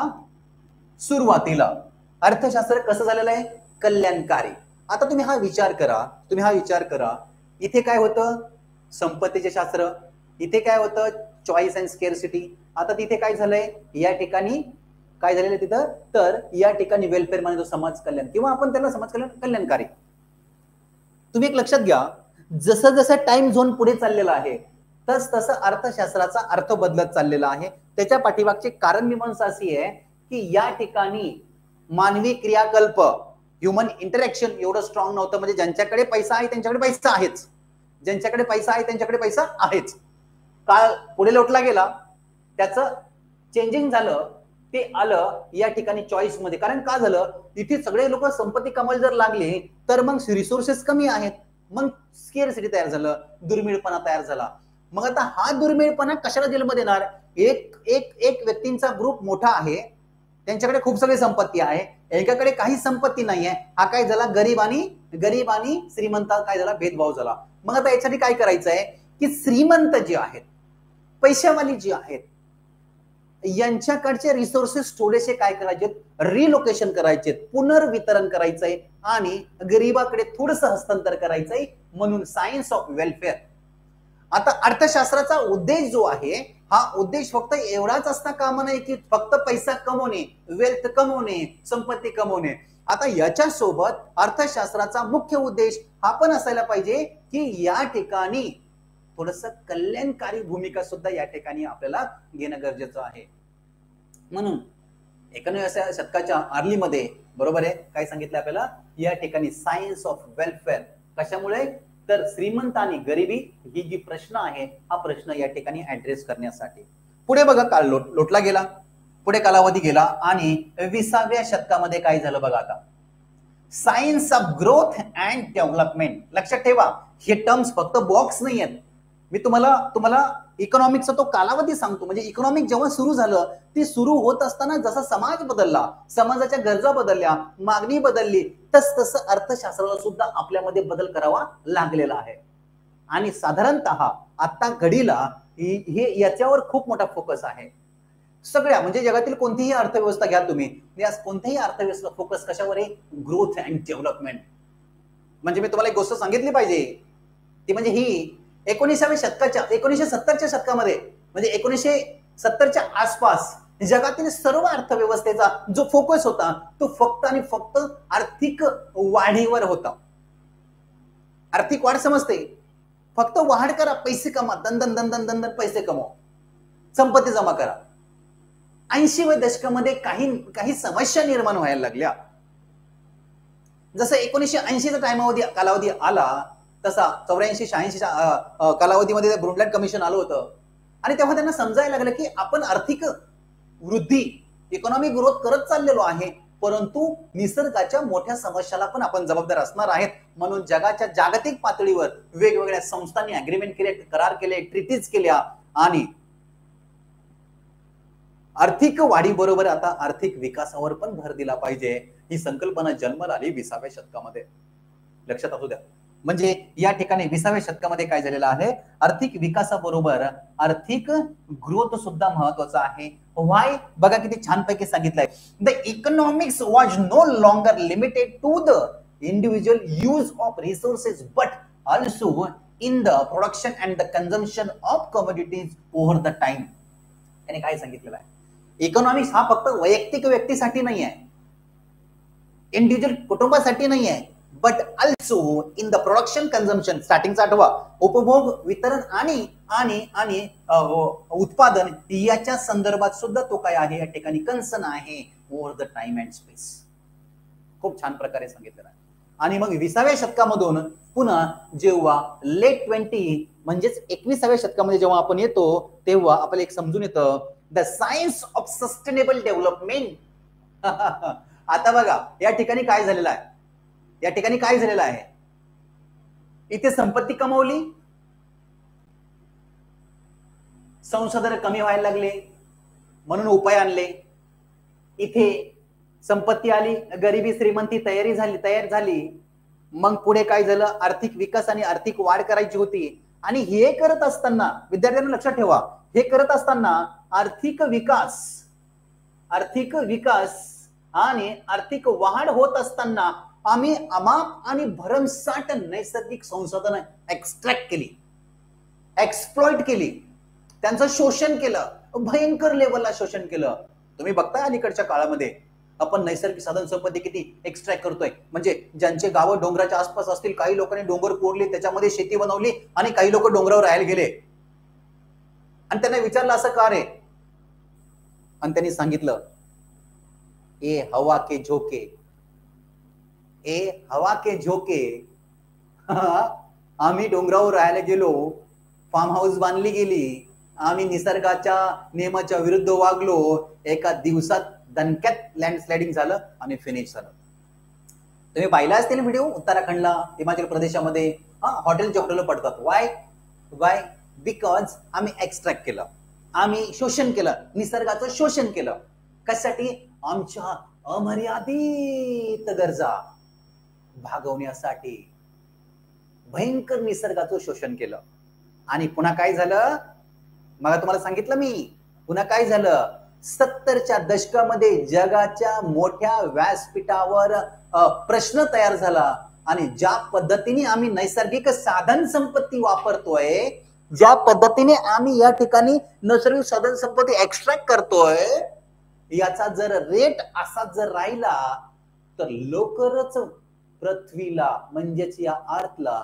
सुरुवातीला अर्थशास्त्र कसं झालेलं आहे? कल्याणकारी. आता तुम्ही हा विचार करा, इथे काय होतं? संपत्तीचे शास्त्र. इथे काय होतं? Choice and scarcity. आता तिथे काय झालंय? या ठिकाणी काय झालेलं आहे तिथं? तर या ठिकाणी वेलफेअर म्हणजे समाज कल्याण किंवा आपण त्याला समाज कल्याण कल्याणकारी. तुम्ही एक लक्षात घ्या, जसं जसं टाइम झोन पुढे चाललेला आहे तसं अर्थशास्त्राचा अर्थ बदलत चाललेला आहे. त्याच्या पाठीमागचे कारण मीमांसा अशी आहे की या ठिकाणी मानवी क्रियाकल्प, ह्युमन इंटरॅक्शन एवढं स्ट्रॉंग नव्हतं. म्हणजे ज्यांच्याकडे पैसा आहे त्यांच्याकडे पैसा आहेच, ज्यांच्याकडे पैसा आहे त्यांच्याकडे पैसा आहेच. काळ पुढे लोटला गेला, त्याचं चेंजिंग झालं, ते आलं या ठिकाणी चॉईस मध्ये. कारण का झालं? इथे सगळे लोक संपत्ती कमवायला जर लागले तर मग रिसोर्सेस कमी आहेत, मग स्केर्सिटी तयार झालं, दुर्मिळपणा तयार झाला. मग आता हा दुर्मिळपणा कशाला जन्म देणार? एक व्यक्तींचा ग्रुप मोठा आहे, त्यांच्याकडे खूप सगळी संपत्ती आहे, एकाकडे काही संपत्ती नाहीये. हा काय झाला? गरीब आणि श्रीमंत काय झाला? भेदभाव झाला. मग आता यासाठी काय करायचं आहे की श्रीमंत जे आहेत, पैशावाली जी आहेत, यांच्याकडचे रिसोर्सेस थोडेसे काय करायचे? रिलोकेशन करायचे, पुनर्वितरण करायचंय आणि गरीबाकडे थोडंसं हस्तांतर करायचंय. म्हणून सायन्स ऑफ वेलफेअर. आता अर्थशास्त्राचा उद्देश जो आहे, हा उद्देश फक्त एवढाच असता कामा नये की फक्त पैसा कमवणे, वेल्थ कमवणे, संपत्ती कमवणे. आता याच्या सोबत अर्थशास्त्राचा मुख्य उद्देश हा पण असायला पाहिजे की या ठिकाणी थोडस कल्याणकारी भूमिका सुद्धा या ठिकाणी आपल्याला घेणं गरजेचं आहे. म्हणून 19व्या शतकाच्या अर्लीमध्ये बरोबर आहे काय सांगितलं आपल्याला? या ठिकाणी सायन्स ऑफ वेलफेअर. कशामुळे? तर श्रीमंत आणि गरिबी ही जी प्रश्न आहे, हा प्रश्न या ठिकाणी ऍड्रेस करण्यासाठी. पुढे बघा, काळ लोटला गेला, पुढे कालावधी गेला आणि 20व्या शतकामध्ये काय झालं बघा. आता science of growth and development. लक्षात ठेवा, हे टर्म्स फक्त बॉक्स नाही आहेत. मी तुम्हाला इकॉनॉमिक्सचा तो कालावधी सांगतो. म्हणजे इकॉनॉमिक जेव्हा सुरू झालं, ती सुरू होत असताना जसा समाज बदलला, समाजाच्या गरजा बदलल्या, मागणी बदलली, तसं अर्थशास्त्राला सुद्धा आपल्यामध्ये बदल करावा लागलेला आहे. आणि साधारणतः आता घडीला हे याच्यावर खूप मोठा फोकस आहे. सगळ्या म्हणजे जगातील कोणतीही अर्थव्यवस्था घ्या तुम्ही, या कोणत्याही अर्थव्यवस्था फोकस कशावर आहे? Growth and development. म्हणजे मी तुम्हाला एक गोष्ट सांगितली पाहिजे, ती म्हणजे ही 1970च्या शतकामध्ये म्हणजे 1970च्या आसपास जगातील सर्व अर्थव्यवस्थेचा जो फोकस होता तो फक्त आणि फक्त आर्थिक वाढीवर होता. आर्थिक वाढ समजते, फक्त वाढ करा, पैसे कमा, दन पैसे कमवा, संपत्ती जमा करा. 80व्या दशकामध्ये काही समस्या निर्माण व्हायला लागल्या. जसं 1980चा कालावधी आला, तसा 84-86 कालावधीमध्ये ब्रुंडलँड कमिशन आलं होतं आणि तेव्हा त्यांना समजायला लागलं की आपण आर्थिक वृद्धी, इकॉनॉमिक ग्रोथ करत चाललेलो आहे, परंतु निसर्गाच्या मोठ्या समस्याला पण आपण जबाबदार असणार आहेत. म्हणून जगाच्या जागतिक पातळीवर वेगवेगळ्या संस्थांनी अग्रीमेंट केले, करार केले, ट्रीटीज केल्या आणि आर्थिक वाढीबरोबर आता आर्थिक विकासावर पण भर दिला पाहिजे, ही संकल्पना जन्माला आली 20व्या शतकामध्ये. लक्षात असू द्या. म्हणजे या ठिकाणी 20व्या शतकामध्ये काय झालेलं आहे? आर्थिक विकासाबरोबर आर्थिक ग्रोथ सुद्धा महत्वाचा आहे. व्हाय? बघा किती छानपैकी सांगितलंय. The economics was no longer limited to the individual use of resources but also in the production and the consumption of commodities over the time. त्याने काय सांगितलेलं आहे? इकॉनॉमिक्स हा फक्त वैयक्तिक व्यक्तीसाठी नाही आहे, इंडिव्हिज्युअल कुटुंबासाठी नाही आहे, but also in the production consumption. स्टार्टिंगचा आठवा, उपभोग, वितरण आणि उत्पादन याच्या संदर्भात सुद्धा तो काय आहे या ठिकाणी कन्सर्न आहे over the time and space. खूप छान प्रकारे सांगितलेलं आहे. आणि मग 20व्या शतकामधून पुन्हा जेव्हा लेट 20 म्हणजेच 21व्या शतकामध्ये जेव्हा आपण येतो तेव्हा आपल्याला एक समजून येतं the science of sustainable development. आता बघा या ठिकाणी काय झालेलं आहे, या ठिकाणी काय झालेलं आहे, इथे संपत्ती कमवली, संसाधन कमी व्हायला लागले म्हणून उपाय आणले, इथे संपत्ती आली, गरिबी श्रीमंती तयार झाली, मग पुढे काय झालं, आर्थिक विकास आणि आर्थिक वाढ करायची होती. आणि हे करत असताना विद्यार्थ्यांना लक्षात ठेवा, हे करत असताना आर्थिक विकास आणि आर्थिक वाढ होत असताना आम्ही अमाप आणि भरमसाठ नैसर्गिक संसाधन एक्स्ट्रॅक्ट केली, एक्सप्लॉइट केली, त्यांचं शोषण केलं, भयंकर लेवलला शोषण केलं. तुम्ही बघताय अलीकडच्या काळामध्ये आपण नैसर्गिक साधन संपत्ती किती एक्स्ट्रॅक्ट करतोय. म्हणजे ज्यांचे गावं डोंगराच्या आसपास असतील, काही लोकांनी डोंगर कोरले, त्याच्यामध्ये शेती बनवली आणि काही लोक डोंगरावर राहायला गेले आणि त्यांना विचारलं असं का रे, आणि त्यांनी सांगितलं ए हवा के झोके, ए हवा के झोके. आम्ही डोंगरावर राहायला गेलो, फार्म हाऊस बांधली गेली, आम्ही निसर्गाच्या नियमाच्या विरुद्ध वागलो, एका दिवसात दणक्यात लँडस्लायडिंग झालं आणि फिनिश झालं. तुम्ही पाहिला असतील व्हिडिओ, उत्तराखंडला, हिमाचल प्रदेशामध्ये हॉटेलचे हॉटेल पडतात. वाय बिकॉज आम्ही एक्स्ट्रॅक्ट केलं, आम्ही शोषण केलं, निसर्गाचं शोषण केलं. कशासाठी, आमच्या अमर्यादित गरजा भागवण्यासाठी भयंकर निसर्गाचं शोषण केलं. आणि पुन्हा काय झालं, मग तुम्हाला सांगितलं मी, पुन्हा काय झालं, 70च्या दशकामध्ये जगाच्या मोठ्या व्यासपीठावर प्रश्न तयार झाला. आणि ज्या पद्धतीने आम्ही नैसर्गिक साधन संपत्ती वापरतोय, ज्या पद्धतीने आम्ही या ठिकाणी नैसर्गिक साधन संपत्ती एक्स्ट्रॅक्ट करतोय, याचा जर रेट असाच जर राहिला तर लवकरच पृथ्वीला म्हणजेच या अर्थला,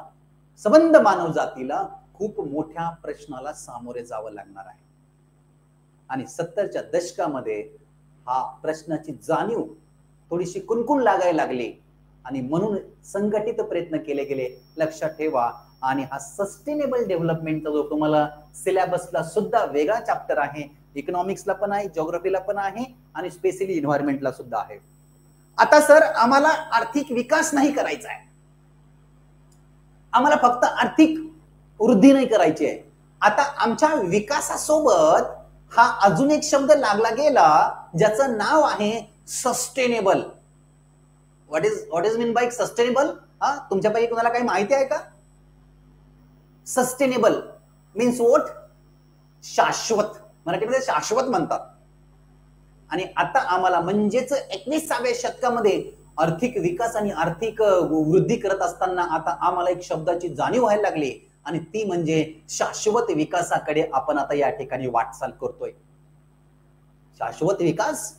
संबंध मानव जातीला खूप मोठ्या प्रश्नाला सामोरे जावं लागणार आहे. आणि 70च्या दशकामध्ये हा प्रश्नाची जाणीव थोडीशी कुणकुण लागायला लागली आणि म्हणून संघटित प्रयत्न केले गेले. लक्षात ठेवा, आणि हा सस्टेनेबल डेव्हलपमेंटचा जो तुम्हाला सिलेबसला सुद्धा वेगळा चॅप्टर आहे, इकॉनॉमिक्सला पण आहे, जिओग्राफीला पण आहे आणि स्पेशली एन्व्हायरमेंटला सुद्धा आहे. आता सर आम्हाला आर्थिक विकास नाही करायचा आहे, आम्हाला फक्त आर्थिक वृद्धी नाही करायची आहे. आता आमच्या विकासासोबत हा अजून एक शब्द लागला गेला ज्याचं नाव आहे sustainable. What is mean by sustainable? तुमच्यापैकी कुणाला काही माहिती आहे का? Sustainable means what? शाश्वत, मराठीमध्ये शाश्वत म्हणतात. आणि आता आम्हाला म्हणजेच 21व्या शतकामध्ये आर्थिक विकास आणि आर्थिक वृद्धी करत असताना आता आम्हाला एक शब्दाची जाणीव व्हायला लागली आणि ती म्हणजे शाश्वत विकासाकडे आपण आता या ठिकाणी वाटचाल करतोय. शाश्वत विकास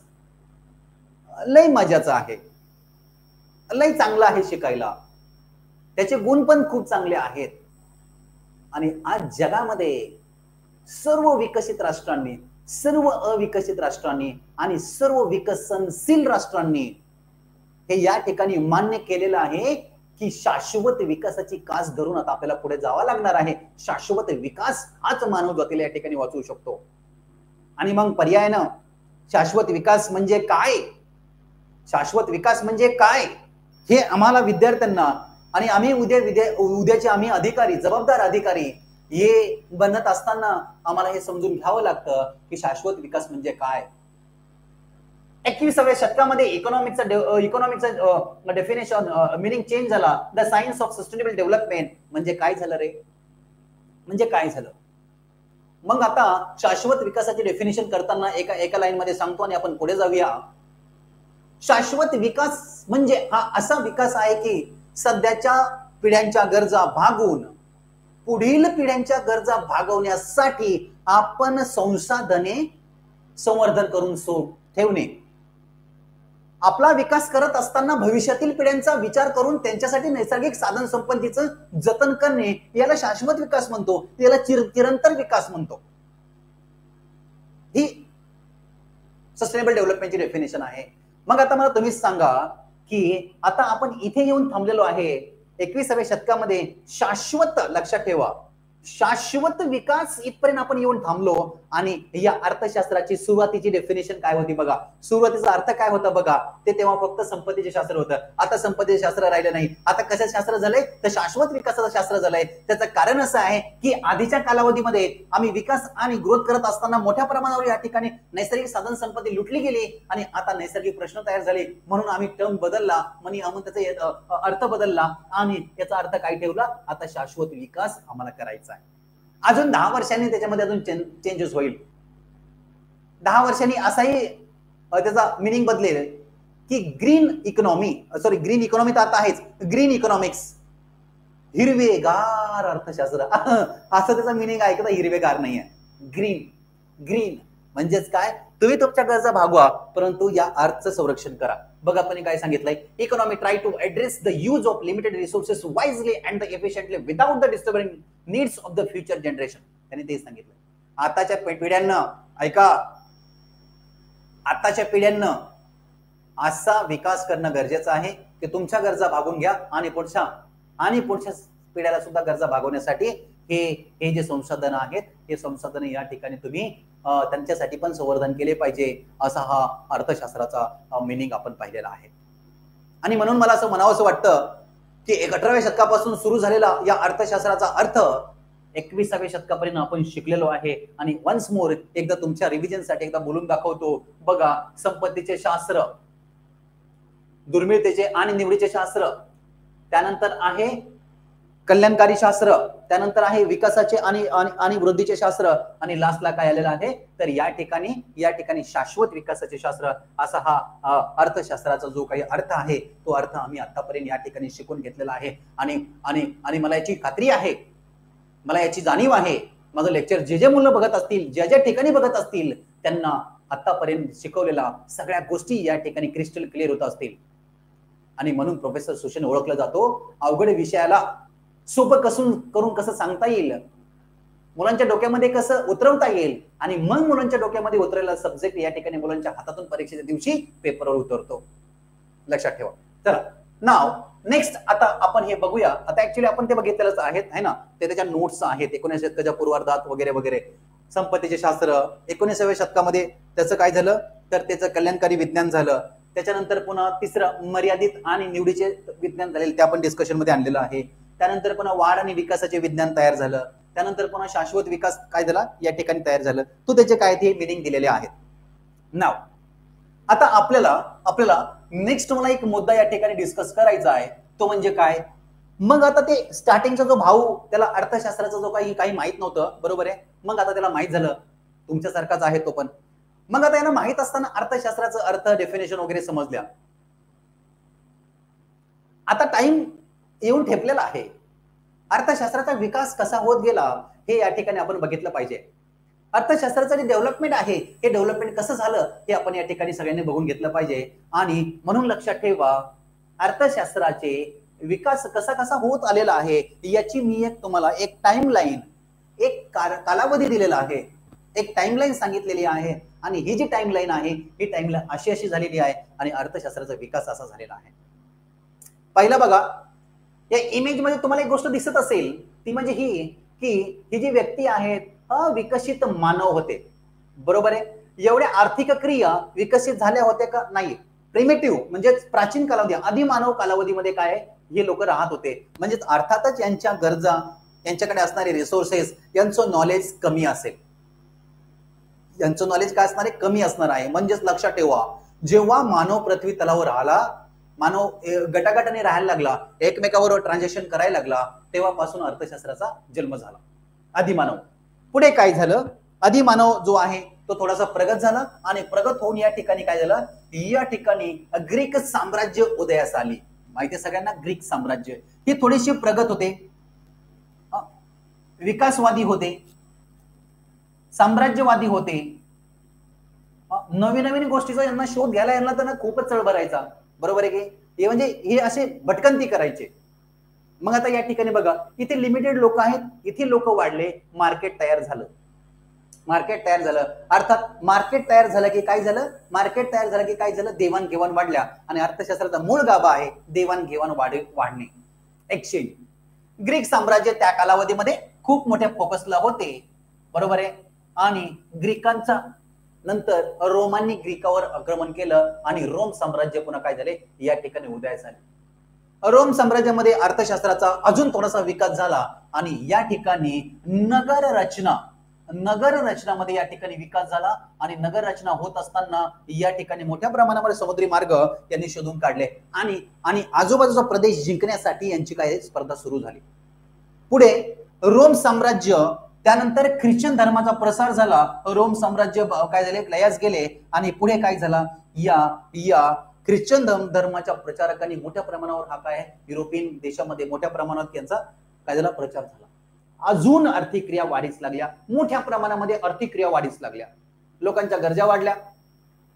लय मजाचा आहे, लय चांगला आहे शिकायला, त्याचे गुण पण खूप चांगले आहेत. आणि आज जगामध्ये सर्व विकसित राष्ट्रांनी, सर्व अविकसित राष्ट्रांनी आणि सर्व विकसनशील राष्ट्रांनी हे या ठिकाणी मान्य केलेलं आहे की शाश्वत विकासाची कास धरून आता आपल्याला पुढे जावं लागणार आहे. शाश्वत विकास हाच मानव जातीला या ठिकाणी वाचवू शकतो. आणि मग पर्यायानं शाश्वत विकास म्हणजे काय, शाश्वत विकास म्हणजे काय हे आम्हाला विद्यार्थ्यांना आणि आम्ही उद्याचे आम्ही अधिकारी, जबाबदार अधिकारी हे बनत असताना आम्हाला हे समजून घ्यावं लागतं की शाश्वत विकास म्हणजे काय. 21व्या शतकामध्ये इकॉनॉमिकचा डेफिनेशन मिनिंग चेंज झाला. The science of sustainable development म्हणजे काय झालं रे, म्हणजे काय झालं. मग आता शाश्वत विकासाचे डेफिनेशन करताना एका लाईन मध्ये सांगतो आणि आपण पुढे जाऊया. शाश्वत विकास म्हणजे हा असा विकास आहे की सध्याच्या पिढ्यांच्या गरजा भागवून पुढील पिढ्यांच्या गरजा भागवण्यासाठी आपण संसाधने संवर्धन करून ठेवणे. आपला विकास करत असताना भविष्यातील पिढ्यांचा विचार करून त्यांच्यासाठी नैसर्गिक साधन संपत्तीचं जतन करणे याला शाश्वत विकास म्हणतो, याला चिरंतन विकास म्हणतो. ही सस्टेनेबल डेव्हलपमेंटची डेफिनेशन आहे. मग आता मला तुम्हीच सांगा की आता आपण इथे येऊन थांबलेलो आहे 21व्या शतकामध्ये. शाश्वत, लक्षात ठेवा, शाश्वत विकास इथपर्यंत आपण येऊन थांबलो. आणि या अर्थशास्त्राची सुरुवातीची डेफिनेशन काय होती बघा, सुरुवातीचा अर्थ काय होता बघा, ते तेव्हा फक्त संपत्तीचे शास्त्र होतं. आता संपत्तीचे शास्त्र राहिलं नाही. आता कशाचं शास्त्र झालंय, तर शाश्वत विकासाचं शास्त्र झालंय. त्याचं कारण असं आहे की आधीच्या कालावधीमध्ये आम्ही विकास आणि ग्रोथ करत असताना मोठ्या प्रमाणावर या ठिकाणी नैसर्गिक साधन संपत्ती लुटली गेली आणि आता नैसर्गिक प्रश्न तयार झाले. म्हणून आम्ही टर्म बदलला, त्याचा अर्थ बदलला आणि याचा अर्थ काय ठेवला, आता शाश्वत विकास आम्हाला करायचा आहे. अजून 10 वर्षांनी त्याच्यामध्ये अजून चेंजेस होईल. 10 वर्षांनी असाही त्याचा मिनिंग बदलेल की ग्रीन इकॉनॉमी तर आता आहेच, ग्रीन इकॉनॉमिक्स, हिरवेगार अर्थशास्त्र असं त्याचा मिनिंग आहे का, हिरवेगार नाहीये. ग्रीन म्हणजेच काय, तुम्ही तुमच्या गरजा भागवा परंतु या अर्थचं संरक्षण करा. बघा आपण काय सांगितलंय, economy try to address the use of limited resources wisely and efficiently without the disturbing needs of the future generation. त्यांनी तेच सांगितलं. आताच्या पिढ्यांना ऐका, आताच्या पिढ्यांना असा विकास करणं गरजेचं आहे की तुमच्या गरजा भागून घ्या आणि पुढच्या पिढ्याला सुद्धा गरजा भागवण्यासाठी हे जे संसाधन आहेत, हे संसाधन या ठिकाणी तुम्ही त्यांच्यासाठी पण संवर्धन केले पाहिजे, असा हा अर्थशास्त्राचा मिनिंग आपण पाहिलेला आहे. आणि म्हणून मला असं म्हणावंसं वाटतं की 18व्या शतकापासून सुरू झालेला या अर्थशास्त्राचा अर्थ 21व्या शतकापर्यंत आपण शिकलेलो आहे. आणि वन्स मोर एकदा तुमच्या रिव्हिजनसाठी एकदा बोलून दाखवतो. बघा, संपत्तीचे शास्त्र, दुर्मिळतेचे आणि निवडीचे शास्त्र, त्यानंतर आहे कल्याणकारी शास्त्र, त्यानंतर आहे विकासाचे आणि वृद्धीचे शास्त्र, आणि लास्टला काय आलेलं आहे, तर या ठिकाणी शाश्वत विकासाचे शास्त्र, असा हा अर्थशास्त्राचा जो काही अर्थ आहे तो अर्थ आम्ही आतापर्यंत या ठिकाणी शिकून घेतलेला आहे. आणि मला याची खात्री आहे, मला याची जाणीव आहे, माझं लेक्चर जे मुलं बघत असतील, ज्या ठिकाणी बघत असतील, त्यांना आतापर्यंत शिकवलेला सगळ्या गोष्टी या ठिकाणी क्रिस्टल क्लिअर होत असतील. आणि म्हणून प्रोफेसर सुशेन ओळखला जातो. अवघड विषयाला सोपं करून कसं सांगता येईल, मुलांच्या डोक्यामध्ये कसं उतरवता येईल, आणि मग मुलांच्या डोक्यामध्ये उतरलेला सब्जेक्ट या ठिकाणी मुलांच्या हातातून परीक्षेच्या दिवशी पेपरवर उतरतो. लक्षात ठेवा. चला, नाव नेक्स्ट आता आपण हे बघूया. आता ऍक्च्युली आपण ते बघितलेलंच आहेत, है ना, ते त्याच्या नोट्स आहेत 19व्या शतकाच्या पूर्वार्धात वगैरे वगैरे. संपत्तीचे शास्त्र 19व्या शतकामध्ये त्याचं काय झालं, तर त्याचं कल्याणकारी विज्ञान झालं. त्याच्यानंतर पुन्हा तिसरं मर्यादित आणि निवडीचे विज्ञान झालेलं, ते आपण डिस्कशन मध्ये आणलेलं आहे. त्यानंतर पुन्हा वाढ आणि विकासाचे विज्ञान तयार झालं. त्यानंतर पुन्हा शाश्वत विकास काय झाला या ठिकाणी तयार झालं. तो त्याचे काय ते मिनिंग दिलेले आहेत. नाव आता आपल्याला नेक्स्ट मला एक मुद्दा या ठिकाणी डिस्कस करायचा आहे, तो म्हणजे काय, मग आता ते स्टार्टिंगचा जो भाऊ, त्याला अर्थशास्त्राचा जो काही माहित नव्हतं, बरोबर आहे, मग आता त्याला माहित झालं, तुमच्यासारखाच आहे तो पण. मग आता यांना माहित असताना अर्थशास्त्राचा अर्थ, डेफिनेशन वगैरे समजल्या. आता टाइम येऊन ठेपलेला आहे. अर्थशास्त्राचा विकास कसा होत गेला हे या ठिकाणी आपण बघितलं पाहिजे. अर्थशास्त्राचं जे डेव्हलपमेंट आहे, हे डेव्हलपमेंट कसं झालं हे आपण या ठिकाणी सगळ्यांनी बघून घेतलं पाहिजे. आणि म्हणून लक्षात ठेवा, अर्थशास्त्राचे विकास कसा होत आलेला आहे याची मी तुम्हाला एक टाइमलाईन, एक कालावधी दिलेला आहे, एक टाइमलाईन सांगितलेली आहे. आणि ही जी टाइमलाईन आहे, ही टाइमलाईन अशी झालेली आहे आणि अर्थशास्त्राचा विकास असा झालेला आहे. पहिला बघा, या इमेज मध्ये तुम्हाला एक गोष्ट दिसत असेल, ती म्हणजे ही जी व्यक्ती आहेत, अविकसित मानव होते, बरोबर आहे. एवढ्या आर्थिक क्रिया विकसित झाल्या होत्या का, नाही. प्रिमेटिव्ह म्हणजे प्राचीन कालावधी, आधी मानव कालावधीमध्ये काय हे लोक राहत होते. म्हणजे अर्थातच यांच्या गरजा, यांच्याकडे असणारे रिसोर्सेस, यांचं नॉलेज कमी असेल, यांचं नॉलेज काय असणार आहे, कमी असणार आहे. म्हणजेच लक्षात ठेवा, जेव्हा मानव पृथ्वी तलावर आला, मानव गटागटाने राहायला लागला, एकमेकावर ट्रान्झॅक्शन करायला लागला, तेव्हापासून अर्थशास्त्राचा जन्म झाला. आदिमानव. पुढे काय झालं, आदिमानव जो आहे तो थोडासा प्रगत झाला आणि प्रगत होऊन या ठिकाणी काय झालं, या ठिकाणी ग्रीक साम्राज्य उदयास आली. माहिती सगळ्यांना, ग्रीक साम्राज्य हे थोडेसे प्रगत होते, विकासवादी होते, साम्राज्यवादी होते. नवीन गोष्टीचा यांना शोध घ्यायला यांना त्यांना खूपच चढ भरायचा, बरोबर आहे की. हे म्हणजे हे असे भटकंती करायचे. मग आता या ठिकाणी बघा, इथे लिमिटेड लोक आहेत, इथे लोक वाढले, मार्केट तयार झालं. मार्केट तयार झालं. अर्थात मार्केट तयार झालं की काय झालं, मार्केट तयार झालं की काय झालं, देवाणघेवाण वाढल्या. आणि अर्थशास्त्राचा मूळ गाभा आहे देवाणघेवाण वाढणे, एक्सचेंज. ग्रीक साम्राज्य त्या कालावधीमध्ये खूप मोठ्या फोकसला होते, बरोबर आहे. आणि ग्रीकांचा नंतर रोमांनी ग्रीकावर आक्रमण केलं आणि रोम साम्राज्य पुन्हा काय झाले, या ठिकाणी उदयास आले. रोम साम्राज्यामध्ये अर्थशास्त्राचा अजून थोडासा विकास झाला आणि या ठिकाणी नगर रचनामध्ये या ठिकाणी विकास झाला. आणि नगर रचना होत असताना या ठिकाणी मोठ्या प्रमाणामध्ये समुद्री मार्ग यांनी शोधून काढले आणि आजूबाजूचा प्रदेश जिंकण्यासाठी यांची काय स्पर्धा सुरू झाली. पुढे रोम साम्राज्य, त्यानंतर ख्रिश्चन धर्माचा प्रसार झाला. रोम साम्राज्य काय झाले, लयास गेले. आणि पुढे काय झाला, या ख्रिश्चन धर्माच्या प्रचारकांनी मोठ्या प्रमाणावर हा काय युरोपियन देशामध्ये मोठ्या प्रमाणात यांचा काय झाला प्रचार झाला. अजून आर्थिक क्रिया वाढीस लागल्या, मोठ्या प्रमाणामध्ये आर्थिक क्रिया वाढीस लागल्या. लोकांच्या गरजा वाढल्या,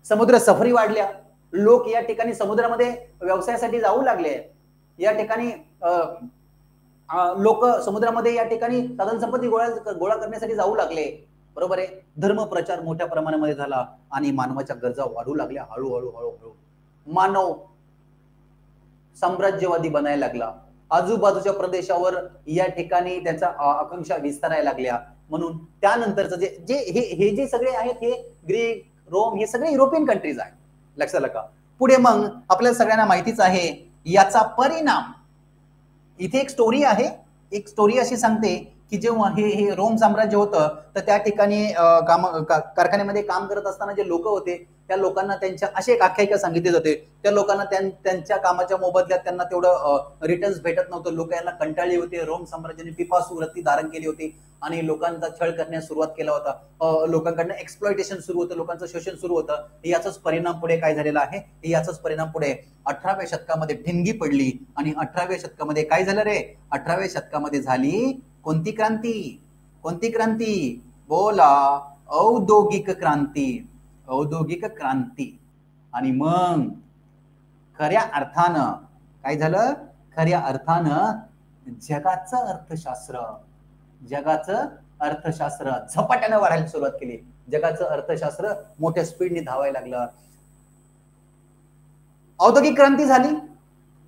समुद्र सफरी वाढल्या. लोक या ठिकाणी समुद्रामध्ये व्यवसायासाठी जाऊ लागले. या ठिकाणी लोक समुद्रामध्ये या ठिकाणी साधन संपत्ती गोळा करण्यासाठी जाऊ लागले, बरोबर आहे. धर्म प्रचार मोठ्या प्रमाणामध्ये झाला आणि मानवाच्या गरजा वाढू लागल्या. हळूहळू मानव साम्राज्यवादी बनायला लागला. आजूबाजूच्या प्रदेशावर या ठिकाणी त्याचा आकांक्षा विस्तारायला लागल्या. म्हणून त्यानंतरचं हे जे सगळे आहेत, हे ग्रीक, रोम, हे सगळे युरोपियन कंट्रीज आहेत, लक्षात आलं का. पुढे मग आपल्याला सगळ्यांना माहितीच आहे याचा परिणाम. इथे एक स्टोरी आहे, एक स्टोरी अशी सांगते की जेव्हा हे रोम साम्राज्य होतं तर त्या ठिकाणी कारखान्यामध्ये काम करत असताना जे लोक होते त्या लोकांना त्यांच्या अशी एक आख्यायिका सांगितली जाते. त्या लोकांना त्यांच्या कामाच्या मोबदल्यात त्यांना तेवढं रिटर्न्स भेटत नव्हतं. लोक यांना कंटाळले होते. रोम साम्राज्याने पिपासू वृत्ती धारण केली होती आणि लोकांचा छळ करण्यास सुरुवात केला होता. लोकांकडनं एक्सप्लॉयटेशन सुरू होतं, लोकांचं शोषण सुरू होतं. याचाच परिणाम पुढे काय झालेला आहे, याचाच परिणाम पुढे 18व्या शतकामध्ये ठिणगी पडली. आणि 18व्या शतकामध्ये काय झालं रे, 18व्या शतकामध्ये झाली कोणती क्रांती, कोणती क्रांती बोला, औद्योगिक क्रांती, औद्योगिक क्रांती. आणि मग खऱ्या अर्थानं काय झालं, खऱ्या अर्थानं जगाचं अर्थशास्त्र झपाट्याने वाढायला सुरुवात केली. जगाचं अर्थशास्त्र मोठ्या स्पीडने धावायला लागलं. औद्योगिक क्रांती झाली,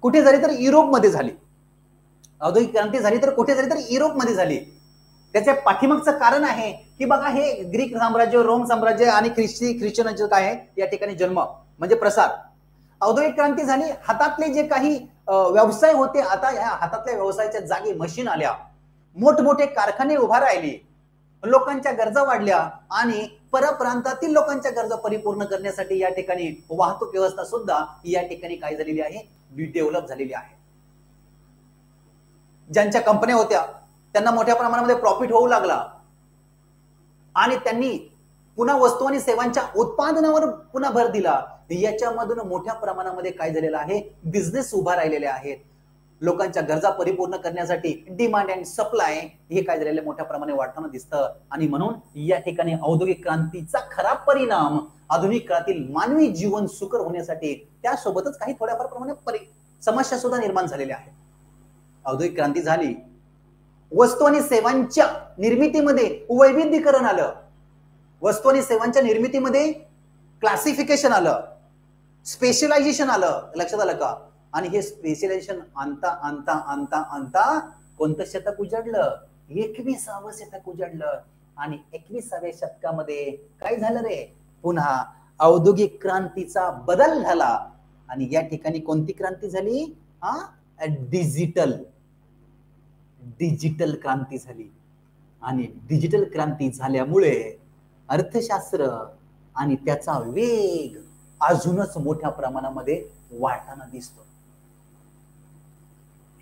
कुठे झाली तर युरोपमध्ये झाली. औद्योगिक क्रांती झाली तर कुठे झाली तर युरोपमध्ये झाली. त्याच्या पाठीमागचं कारण आहे की बघा, हे ग्रीक साम्राज्य, रोम साम्राज्य आणि ख्रिश्चनांचं काय आहे या ठिकाणी जन्म म्हणजे प्रसार. औद्योगिक क्रांती झाली, हातातले जे काही व्यवसाय होते, आता या हातातल्या व्यवसायाच्या जागी मशीन आल्या, मोठमोठे कारखाने उभा राहिले, लोकांच्या गरजा वाढल्या आणि परप्रांतातील लोकांच्या गरजा परिपूर्ण करण्यासाठी या ठिकाणी वाहतूक व्यवस्था सुद्धा या ठिकाणी काय झालेली आहे, डेव्हलप झालेली आहे. ज्यांच्या कंपन्या होत्या त्यांना मोठ्या प्रमाणामध्ये प्रॉफिट होऊ लागला आणि त्यांनी पुन्हा वस्तू आणि सेवांच्या उत्पादनावर पुन्हा भर दिला. याच्यामधून मोठ्या प्रमाणामध्ये काय झालेलं आहे, बिझनेस उभा राहिलेले आहेत. लोकांच्या गरजा परिपूर्ण करण्यासाठी डिमांड अँड सप्लाय हे काय झालेलं मोठ्या प्रमाणात वाढताना दिसतं. आणि म्हणून या ठिकाणी औद्योगिक क्रांतीचा खरा परिणाम आधुनिक काळातील मानवी जीवन सुकर होण्यासाठी त्यासोबतच काही थोड्याफार प्रमाणात समस्या सुद्धा निर्माण झालेल्या आहेत. औद्योगिक क्रांती झाली, वस्तू आणि सेवांच्या निर्मितीमध्ये वैविध्यीकरण आलं, वस्तू आणि सेवांच्या निर्मितीमध्ये क्लासिफिकेशन आलं, स्पेशलायझेशन आलं, लक्षात आलं का. आणि हे स्पेशलायझेशन आणता आणता आणता आणता कोणतं शतक उजाडलं, 21वे शतक उजाडलं. आणि 21व्या शतकामध्ये काय झालं रे, पुन्हा औद्योगिक क्रांतीचा बदल झाला. आणि या ठिकाणी कोणती क्रांती झाली, डिजिटल क्रांती झाली. आणि डिजिटल क्रांती झाल्यामुळे अर्थशास्त्र आणि त्याचा वेग अजूनच मोठ्या प्रमाणामध्ये वाढताना दिसतो.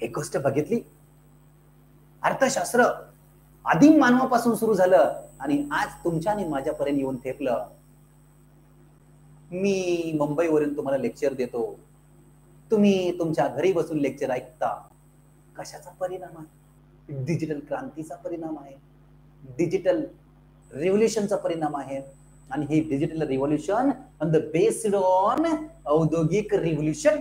एक गोष्ट बघितली, अर्थशास्त्र आदिम मानवापासून सुरू झालं आणि आज तुमच्या आणि माझ्यापर्यंत येऊन ठेपलं. मी मुंबईवरून तुम्हाला लेक्चर देतो, तुम्ही तुमच्या घरी बसून लेक्चर ऐकता. कशाचा परिणाम आहे, डिजिटल क्रांतीचा परिणाम आहे, डिजिटल रिव्होल्यूशनचा परिणाम आहे. आणि हे डिजिटल रिव्होल्यूशन बेस्ड ऑन औद्योगिक रिव्होल्यूशन,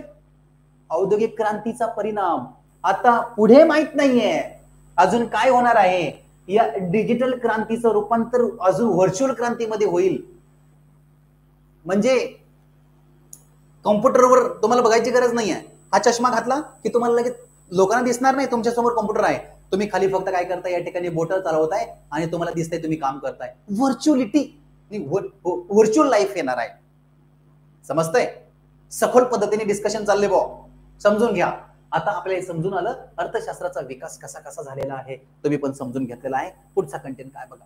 औद्योगिक क्रांतीचा परिणाम. आता पुढे माहित नाहीये अजून काय होणार आहे, या डिजिटल क्रांतीचं रूपांतर अजून व्हर्च्युअल क्रांतीमध्ये होईल. म्हणजे कॉम्प्युटरवर तुम्हाला बघायची गरज नाहीये. हा चष्मा घातला की तुम्हाला लगेच लोकांना दिसणार नाही तुमच्या समोर कॉम्प्युटर आहे. तुम्ही खाली फक्त काय करताय, या ठिकाणी बोटं चालवताय आणि तुम्हाला दिसतंय तुम्ही काम करताय. व्हर्च्युअलिटी, व्हर्च्युअल लाईफ येणार आहे. समजतंय? सखोल पद्धतीने डिस्कशन चालले बो, समजून घ्या. आता आपल्याला समजून आलं अर्थशास्त्राचा विकास कसा कसा झालेला आहे, तुम्ही पण समजून घेतलेला आहे. पुढचा कंटेंट काय बघा.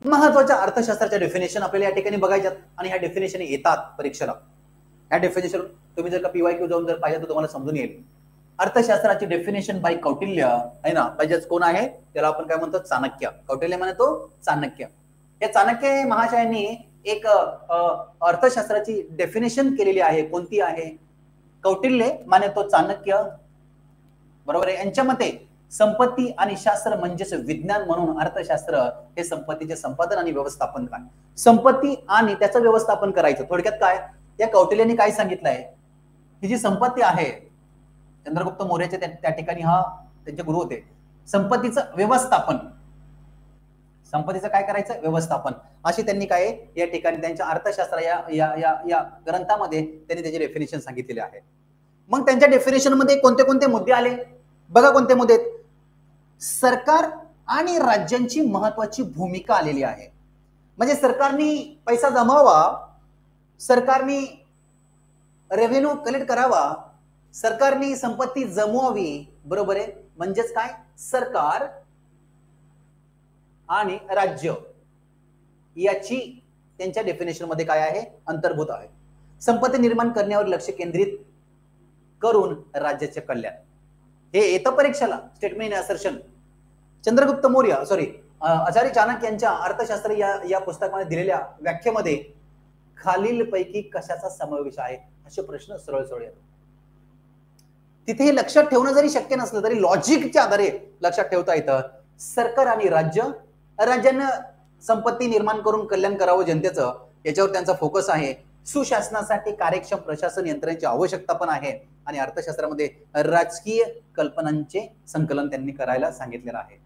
महत्वाच्या अर्थशास्त्राच्या डेफिनेशन आपल्याला या ठिकाणी बघायच्यात आणि ह्या डेफिनेशन येतात परीक्षेला. ह्या डेफिनेशन तुम्ही जर का PYQ जाऊन जर पाहिलं तर तुम्हाला समजून येईल. अर्थशास्त्राची डेफिनेशन बाय कौटिल्य आहे ना, म्हणजेच कोण आहे त्याला आपण काय म्हणतो, चाणक्य. कौटिल्य म्हणतो चाणक्य. या चाणक्य महाशयांनी एक अर्थशास्त्राची डेफिनेशन केलेली आहे. कोणती आहे? कौटिल्य मानतो चाणक्य, बरोबर आहे. यांच्या मते संपत्ती आणि शास्त्र म्हणजेच विज्ञान म्हणून अर्थशास्त्र हे संपत्तीचे संपादन आणि व्यवस्थापन काय, संपत्ती आणि त्याचं व्यवस्थापन करायचं. थोडक्यात काय, या कौटिल्यांनी काय सांगितलंय, ही जी संपत्ती आहे, चंद्रगुप्त मौर्याचे त्या ठिकाणी हा त्यांचे गुरु होते. संपत्तीचं व्यवस्थापन, संपत्तीचं काय करायचं, व्यवस्थापन, अशी त्यांनी काय या ठिकाणी त्यांच्या अर्थशास्त्र या ग्रंथामध्ये त्यांनी त्याचे डेफिनेशन सांगितलेले आहे. मग त्यांच्या डेफिनेशन मध्ये कोणते कोणते मुद्दे आले बघा. कोणते मुद्दे? सरकार आणि राज्यांची महत्वाची भूमिका आलेली आहे. म्हणजे सरकारने पैसा जमवावा, सरकारने रेव्हेन्यू कलेक्ट करावा, सरकारने संपत्ती जमवावी, बरोबर आहे. म्हणजेच काय, सरकार आणि राज्य याची त्यांच्या डेफिनेशन मध्ये काय आहे, अंतर्भूत आहे. संपत्ती निर्माण करण्यावर लक्ष केंद्रित करून राज्याचे कल्याण, हे येतं परीक्षेला. Statement assertion. चंद्रगुप्त मौर्य आचार्य चाणक्य यांच्या अर्थशास्त्र या पुस्तकामध्ये दिलेल्या व्याख्येमध्ये खालीलपैकी कशाचा समावेश आहे, असे प्रश्न सरळ सरळ येतात. तिथे हे लक्षात ठेवणं जरी शक्य नसलं तरी लॉजिकच्या आधारे लक्षात ठेवता येतं. सरकार आणि राज्य, राज्यानं संपत्ती निर्माण करून कल्याण करावं जनतेचं, याच्यावर त्यांचा फोकस आहे. सुशासनासाठी कार्यक्षम प्रशासन यंत्रणेची आवश्यकता पण आहे आणि अर्थशास्त्रामध्ये राजकीय कल्पनांचे संकलन त्यांनी करायला सांगितलेलं आहे.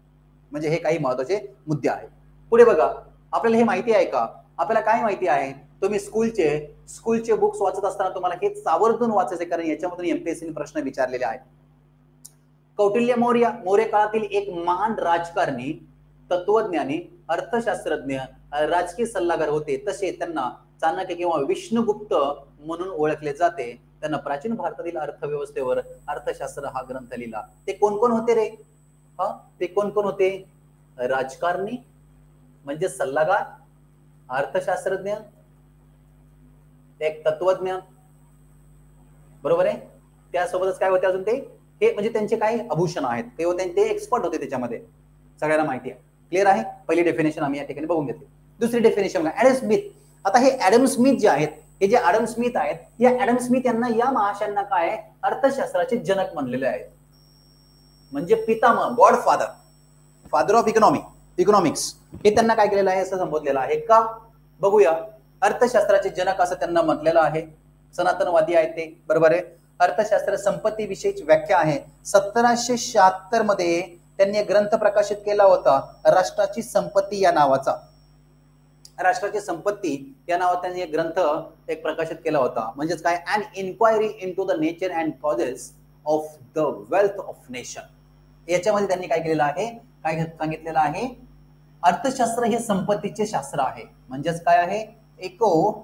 म्हणजे हे काही महत्वाचे मुद्दे आहेत. पुढे बघा, आपल्याला हे माहिती आहे का, आपल्याला काय माहिती आहे, तुम्ही स्कूलचे बुक्स वाचत असताना तुम्हाला हे आवर्जून वाचायचे, कारण याच्यामधून MPSC प्रश्न विचारलेले आहेत. कौटिल्य मौर्य काळातील एक महान राजकारणी, तत्वज्ञानी, अर्थशास्त्रज्ञ, राजकीय सल्लागार होते. तसे त्यांना चाणक्य किंवा विष्णुगुप्त म्हणून ओळखले जाते. त्यांना प्राचीन भारतातील अर्थव्यवस्थेवर अर्थशास्त्र हा ग्रंथ लिहिला. ते कोण कोण होते रे? ते कोण कोण होते? राजकारणी म्हणजे सल्लागार, अर्थशास्त्रज्ञ, एक तत्वज्ञ, बरोबर आहे. त्यासोबतच काय होते अजून ते, हे म्हणजे त्यांचे काही आभूषण आहेत, ते होते, ते एक्सपर्ट होते त्याच्यामध्ये, सगळ्यांना माहिती आहे. क्लिअर आहे. पहिली डेफिनेशन आम्ही या ठिकाणी बघून घेतली. दुसरी डेफिनेशन ऍडम स्मिथ. आता हे ऍडम स्मिथ जे आहेत, हे जे ऍडम स्मिथ आहेत, या ऍडम स्मिथ यांना, या महाशयांना काय अर्थशास्त्राचे जनक म्हणलेले आहेत. म्हणजे पितामह, गॉडफादर, फादर ऑफ इकॉनॉमिक्स, हे त्यांना काय केलेलं आहे असं संबोधलेलं आहे. का बघूया. अर्थशास्त्राचे जनक असं त्यांना म्हटलेलं आहे. सनातनवादी आहेत ते, बरोबर आहे. अर्थशास्त्र संपत्ती विषयीची व्याख्या आहे. 1776 मध्ये त्यांनी ग्रंथ प्रकाशित केला होता, राष्ट्राची संपत्ती या नावाचा. राष्ट्राची संपत्ती या नावाचा त्यांनी एक ग्रंथ प्रकाशित केला होता. म्हणजेच काय, an inquiry into the nature and causes of the wealth of nation. याच्यामध्ये त्यांनी काय केलेलं आहे, काय सांगितलेलं आहे, अर्थशास्त्र हे संपत्तीचे शास्त्र आहे. म्हणजेच काय आहे, economy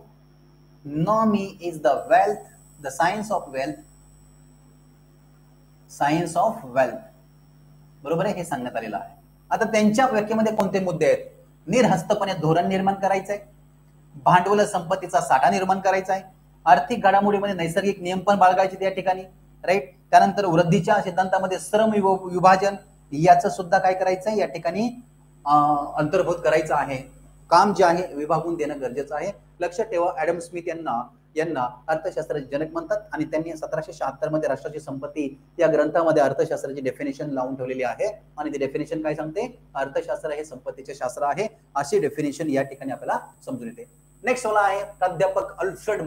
is the wealth, the science of wealth, science of wealth, बरोबर आहे, हे सांगण्यात आलेलं आहे. आता त्यांच्या व्याख्येमध्ये कोणते मुद्दे आहेत? निर्हस्तपणे धोरण निर्माण करायचंय, भांडवल संपत्तीचा साठा निर्माण करायचा आहे, आर्थिक घडामोडीमध्ये नैसर्गिक नियम पण बाळगायचे त्या ठिकाणी, राईट. त्यानंतर वृद्धीच्या सिद्धांतामध्ये श्रम विभाजन याचं सुद्धा काय करायचंय या ठिकाणी अंतर्भूत करायचं आहे. काम जे आहे विभागून देणं गरजेचं आहे. लक्षात ठेवा, ऍडम स्मिथ यांना अर्थशास्त्राचे जनक म्हणतात आणि त्यांनी 1776 मध्ये राष्ट्राची संपत्ती या ग्रंथामध्ये अर्थशास्त्राची डेफिनेशन लावून ठेवलेली आहे. आणि ती डेफिनेशन काय सांगते, अर्थशास्त्र हे संपत्तीचे शास्त्र आहे, अशी डेफिनेशन या ठिकाणी आपल्याला समजून येते. नेक्स्ट वाला आहे प्राध्यापक अल्फ्रेड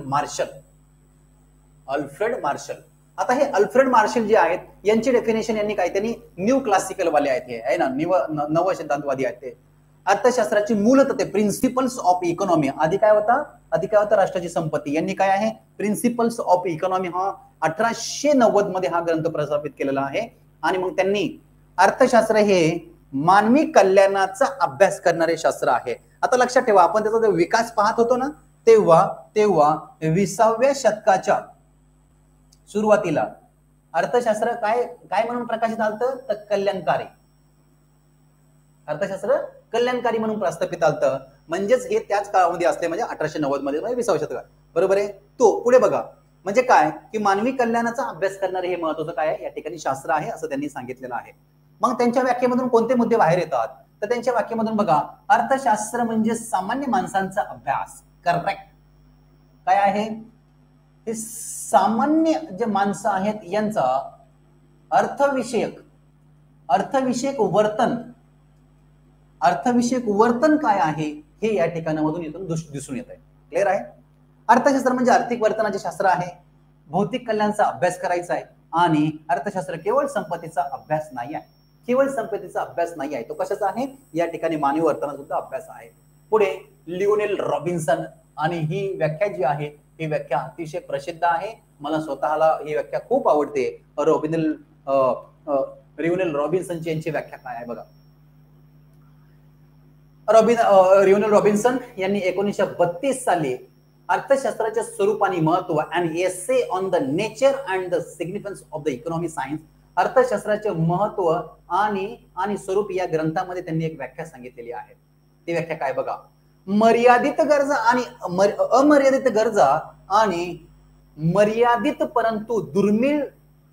मार्शल. आता हे अल्फ्रेड मार्शल जे आहेत यांची डेफिनेशन यांनी काय, त्यांनी न्यू क्लासिकल वाले आहेत, हे आहे ना, नव सिद्धांतवादी आहेत ते. अर्थशास्त्राची मूल तत्त्वे, प्रिन्सिपल्स ऑफ इकॉनॉमी, आधी काय होता राष्ट्राची संपत्ती, यांनी काय आहे प्रिन्सिपल्स ऑफ इकॉनॉमी हा 1890 मध्ये हा ग्रंथ प्रस्थापित केलेला आहे. आणि मग त्यांनी अर्थशास्त्र हे मानवी कल्याणाचा अभ्यास करणारे शास्त्र आहे. आता लक्षात ठेवा, आपण त्याचा विकास पाहत होतो ना, तेव्हा 20व्या शतकाच्या सुरुवातीला अर्थशास्त्र काय म्हणून प्रकाशित आलं तर कल्याणकारी, अर्थशास्त्र कल्याणकारी म्हणून प्रस्थापित आलं. म्हणजेच हे त्याच काळामध्ये असले, म्हणजे 1890 मध्ये, म्हणजे 20व्या शतकात, बरोबर आहे. तो पुढे बघा, म्हणजे काय की मानवी कल्याणाचा अभ्यास करणारे हे महत्वाचं काय आहे या ठिकाणी शास्त्र आहे असं त्यांनी सांगितलेलं आहे. मग त्यांच्या व्याख्येमधून कोणते मुद्दे बाहेर येतात तर त्यांच्या व्याख्येमधून बघा, अर्थशास्त्र म्हणजे सामान्य माणसांचा अभ्यास. करेक्ट. काय आहे हे, सामान्य जे माणसं आहेत यांचा अर्थविषयक वर्तन काय आहे हे या ठिकाणामधून इथून दिसून येत आहे. क्लिअर आहे. अर्थशास्त्र म्हणजे आर्थिक वर्तनाचे शास्त्र आहे, भौतिक कल्याणाचा अभ्यास करायचा आहे. आणि अर्थशास्त्र केवळ संपत्तीचा अभ्यास नाही आहे, तो कशाचा आहे या ठिकाणी मानवी वर्तनाचा सुद्धा अभ्यास आहे. पुढे लिओनेल रॉबिन्सन, आणि ही व्याख्या जी आहे ही व्याख्या अतिशय प्रसिद्ध आहे, मला स्वतःला ही व्याख्या खूप आवडते. लिओनेल रॉबिन्सनची यांची व्याख्या काय आहे बघा. लिओनेल रॉबिन्सन यांनी 1932 साली अर्थशास्त्राच्या स्वरूप आणि महत्व and essay on the nature and the significance of the economy science, अर्थशास्त्राचे महत्व आणि स्वरूप या ग्रंथामध्ये त्यांनी एक व्याख्या सांगितलेली आहे. ती व्याख्या काय बघा, मर्यादित गरजा आणि अमर्यादित गरजा आणि मर्यादित परंतु दुर्मिळ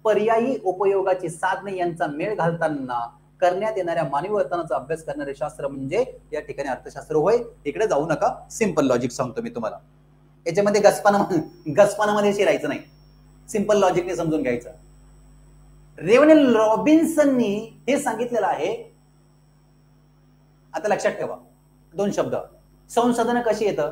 पर्यायी उपयोगाची साधने यांचा मेळ घालताना करण्यात येणाऱ्या मानवी वर्तनाचा अभ्यास करणारे शास्त्र म्हणजे या ठिकाणी अर्थशास्त्र होय. इकडे जाऊ नका, सिंपल लॉजिक सांगतो मी तुम्हाला, याच्यामध्ये गसपानामध्ये शिरायचं नाही, सिंपल लॉजिकने समजून घ्यायचं. लिओनेल रॉबिन्सननी हे सांगितलेलं आहे. आता लक्षात ठेवा 2 शब्द, संसाधनं कशी येतं,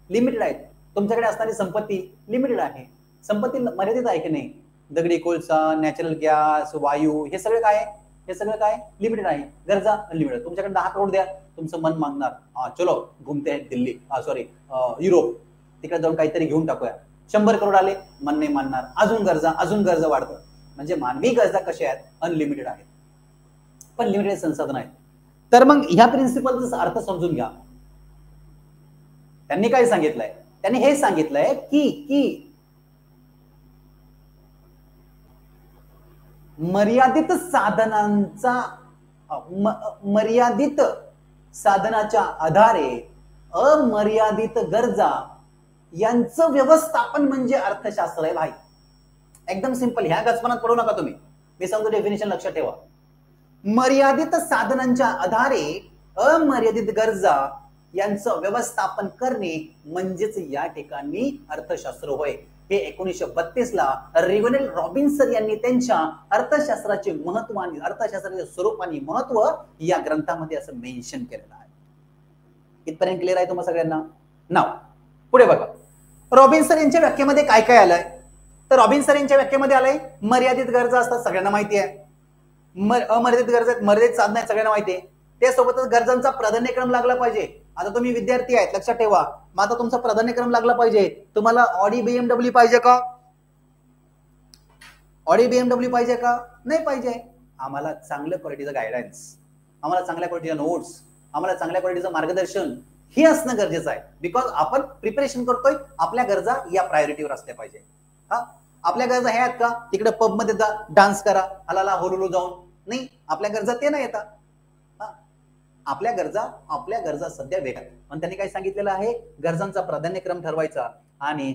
लिमिटेड आहेत. तुमच्याकडे असणारी संपत्ती लिमिटेड आहे, संपत्ती मर्यादित आहे की नाही. दगडी कोळसा, नॅचरल गॅस, वायू, हे सगळं काय लिमिटेड आहे. गरजा अनलिमिटेड. तुमच्याकडे 10 करोड द्या, तुमचं मन मागणार चलो घुमते आहेत दिल्ली, युरोप, तिकडे जाऊन काहीतरी घेऊन टाकूया. 100 करोड आले, मन नाही मानणार, अजून गरजा वाढतं. म्हणजे मानवी गरजा कशा आहेत, अनलिमिटेड आहेत, पण लिमिटेड संसाधन आहेत. तर मग ह्या प्रिन्सिपलचा अर्थ समजून घ्या. त्यांनी काय सांगितलंय, त्यांनी हे सांगितलंय की मर्यादित साधनाच्या आधारे अमर्यादित गरजा यांचं व्यवस्थापन म्हणजे अर्थशास्त्र आहे भाई. एकदम सिंपल, ह्या गचपणात पडू नका तुम्ही, मी सांगतो डेफिनेशन लक्षात ठेवा. मर्यादित साधनांच्या आधारे अमर्यादित गरजा यांचं व्यवस्थापन करणे म्हणजेच या ठिकाणी अर्थशास्त्र होय. हे 1932 ला लिओनेल रॉबिन्सन यांनी त्यांच्या अर्थशास्त्राचे महत्व आणि अर्थशास्त्राचे स्वरूप आणि महत्व या ग्रंथामध्ये असं मेन्शन केलेलं आहे. इथपर्यंत क्लिअर आहे तुम्हाला सगळ्यांना. नाव पुढे बघा, रॉबिन्सन यांच्या व्याख्येमध्ये काय काय आलंय तर रॉबिन्सन यांच्या व्याख्येमध्ये आलंय मर्यादित गरजा असतात, सगळ्यांना माहिती आहे. अमर्यादित गरजा, मर्यादित साधन आहेत, सगळ्यांना माहिती आहे. त्यासोबतच गरजांचा प्राधान्यक्रम लागला पाहिजे. आता तुम्ही विद्यार्थी आहेत, लक्षात ठेवा, मग आता तुमचा प्राधान्यक्रम लागला पाहिजे. तुम्हाला ऑडी BMW पाहिजे का, ऑडी BMW पाहिजे का, नाही पाहिजे. आम्हाला चांगल्या क्वालिटीचं गायडन्स, आम्हाला चांगल्या क्वालिटीचं नोट्स, आम्हाला चांगल्या क्वालिटीचं मार्गदर्शन हे असणं गरजेचं आहे. बिकॉज आपण प्रिपरेशन करतोय, आपल्या गरजा या प्रायोरिटीवर असल्या पाहिजे. हा, आपल्या गरजा ह्या आहेत का, तिकडे पब मध्ये जा, डान्स करा, हलाला होलुलू जाऊन, नाही, आपल्या गरजा ते नाही येतात. आपल्या गरजा सध्या वेगळ्या. पण त्यांनी काय सांगितलेलं आहे, गरजांचा प्राधान्यक्रम ठरवायचा आणि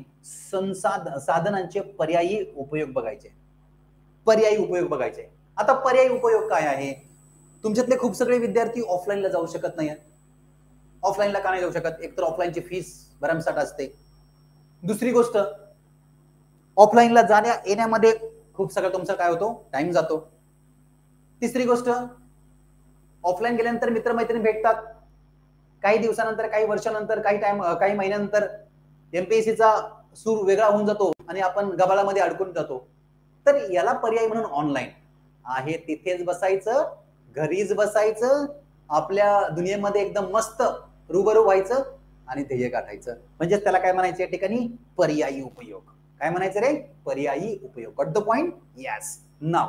साधनांचे पर्यायी उपयोग बघायचे. आता पर्यायी उपयोग काय आहे, तुमच्यातले खूप सगळे विद्यार्थी ऑफलाईनला जाऊ शकत नाही. ऑफलाईनला का नाही जाऊ शकत, एक तर ऑफलाईनची फीस भरमसाठ असते. दुसरी गोष्ट, ऑफलाईनला जाण्या येण्यामध्ये खूप सगळं तुमचा काय होतो, टाइम जातो. तिसरी गोष्ट, ऑफलाईन गेल्यानंतर मित्रमैत्रिणी भेटतात, काही दिवसानंतर, काही वर्षानंतर, काही महिन्यानंतर एमपीएससीचा सूर वेगळा होऊन जातो आणि आपण गबाळामध्ये अडकून जातो. तर याला पर्याय म्हणून ऑनलाईन आहे, तिथेच बसायचं, घरीच बसायचं, आपल्या दुनियेमध्ये एकदम मस्त रूबरू व्हायचं आणि ध्येय गाठायचं. म्हणजे त्याला काय म्हणायचं या ठिकाणी? पर्यायी उपयोग. काय म्हणायचं रे? पर्यायी उपयोग. Got the point? यस. नाव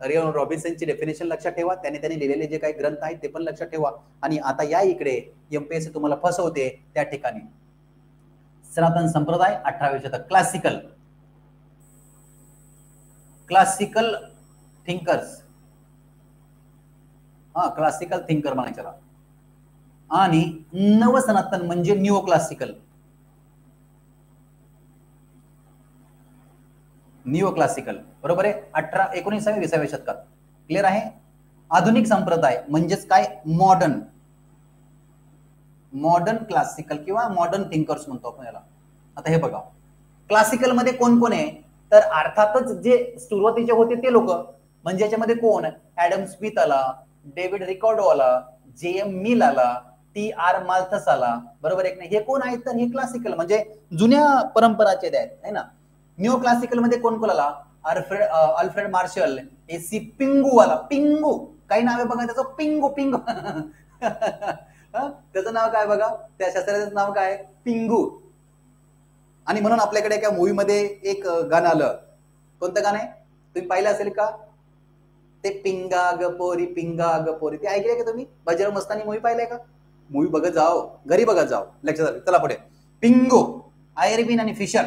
रिओ रॉबिन्सनची डेफिनेशन लक्षात ठेवा, त्याने लिहिलेले जे काही ग्रंथ आहेत ते पण लक्षात ठेवा. आणि आता या इकडे एमपीएससी तुम्हाला फसवते त्या ठिकाणी. सनातन संप्रदाय 18वे शतक. क्लासिकल थिंकर्स, क्लासिकल थिंकर म्हणायचं. आणि नवसनातन म्हणजे न्यू क्लासिकल. बरोबर आहे. 19व्या 20व्या शतकात. क्लिअर आहे. आधुनिक संप्रदाय म्हणजेच काय? मॉडर्न क्लासिकल किंवा मॉडर्न थिंकर्स म्हणतो आपण याला. आता हे बघा, क्लासिकल मध्ये कोण कोण आहे? तर अर्थातच जे सुरुवातीचे होते ते लोक, म्हणजे याच्यामध्ये कोण? ऍडम स्मिथ आला, डेव्हिड रिकॉर्डो आला, जे.एम. मिल आला, टी.आर. माल्थस आला. बरोबर आहे की नाही? हे कोण आहेत? तर हे क्लासिकल म्हणजे जुन्या परंपराचे आहेत, है ना. न्यू क्लासिकल मध्ये कोण कोण आला? Alfred Marshall, AC. पिंगू आला. पिंगू, काही नाव आहे बघा त्याचं. पिंगू त्याचं नाव काय बघा? त्या शास्त्रज्ञाचं नाव काय? पिंगू. आणि म्हणून आपल्याकडे एका मूवी मध्ये एक गाणं आलं. कोणतं गाणं आहे? तुम्ही पाहिलं असेल का? ते पिंगा ग पोरी, पिंगा ग पोरी. ते ऐकलंय का तुम्ही? बाजीराव मस्तानी मूवी पाहिलाय का? मूवी बघत जाओ, घरी बघत जाओ. लक्षात आलं? चला पुढे. पिंगो, आयर्विन आणि फिशर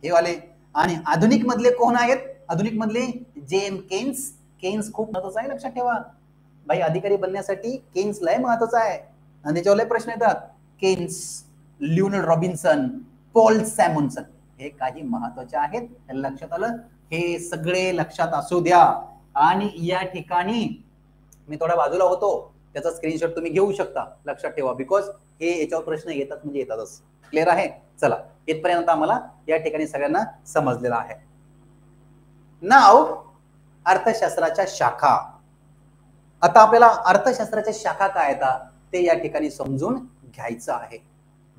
हे वाले. आणि आधुनिक मधले कोण आहेत? आधुनिक मधले जे.एम. केन्स. केन्स खूप महत्वाचा आहे, लक्षात ठेवा. भाई अधिकारी बनण्यासाठी केन्स लय महत्वाचा आहे आणि त्याच्यावर लय प्रश्न येतात. केन्स, लिओनार्ड रॉबिन्सन, पॉल सॅम्युएल्सन हे काही महत्वाचे आहेत. लक्षात आलं? हे सगळे लक्षात असू द्या. आणि या ठिकाणी मी थोडा बाजूला होतो, त्याचा स्क्रीनशॉट तुम्ही घेऊ शकता. लक्षात ठेवा, बिकॉज हे याच्यावर प्रश्न येतात म्हणजे येतातच. क्लिअर आहे? चला, इथपर्यंत आम्हाला या ठिकाणी सगळ्यांना समजलेलं आहे. नाव अर्थशास्त्राच्या शाखा. आता आपल्याला अर्थशास्त्राच्या शाखा काय येतात ते या ठिकाणी समजून घ्यायचं आहे.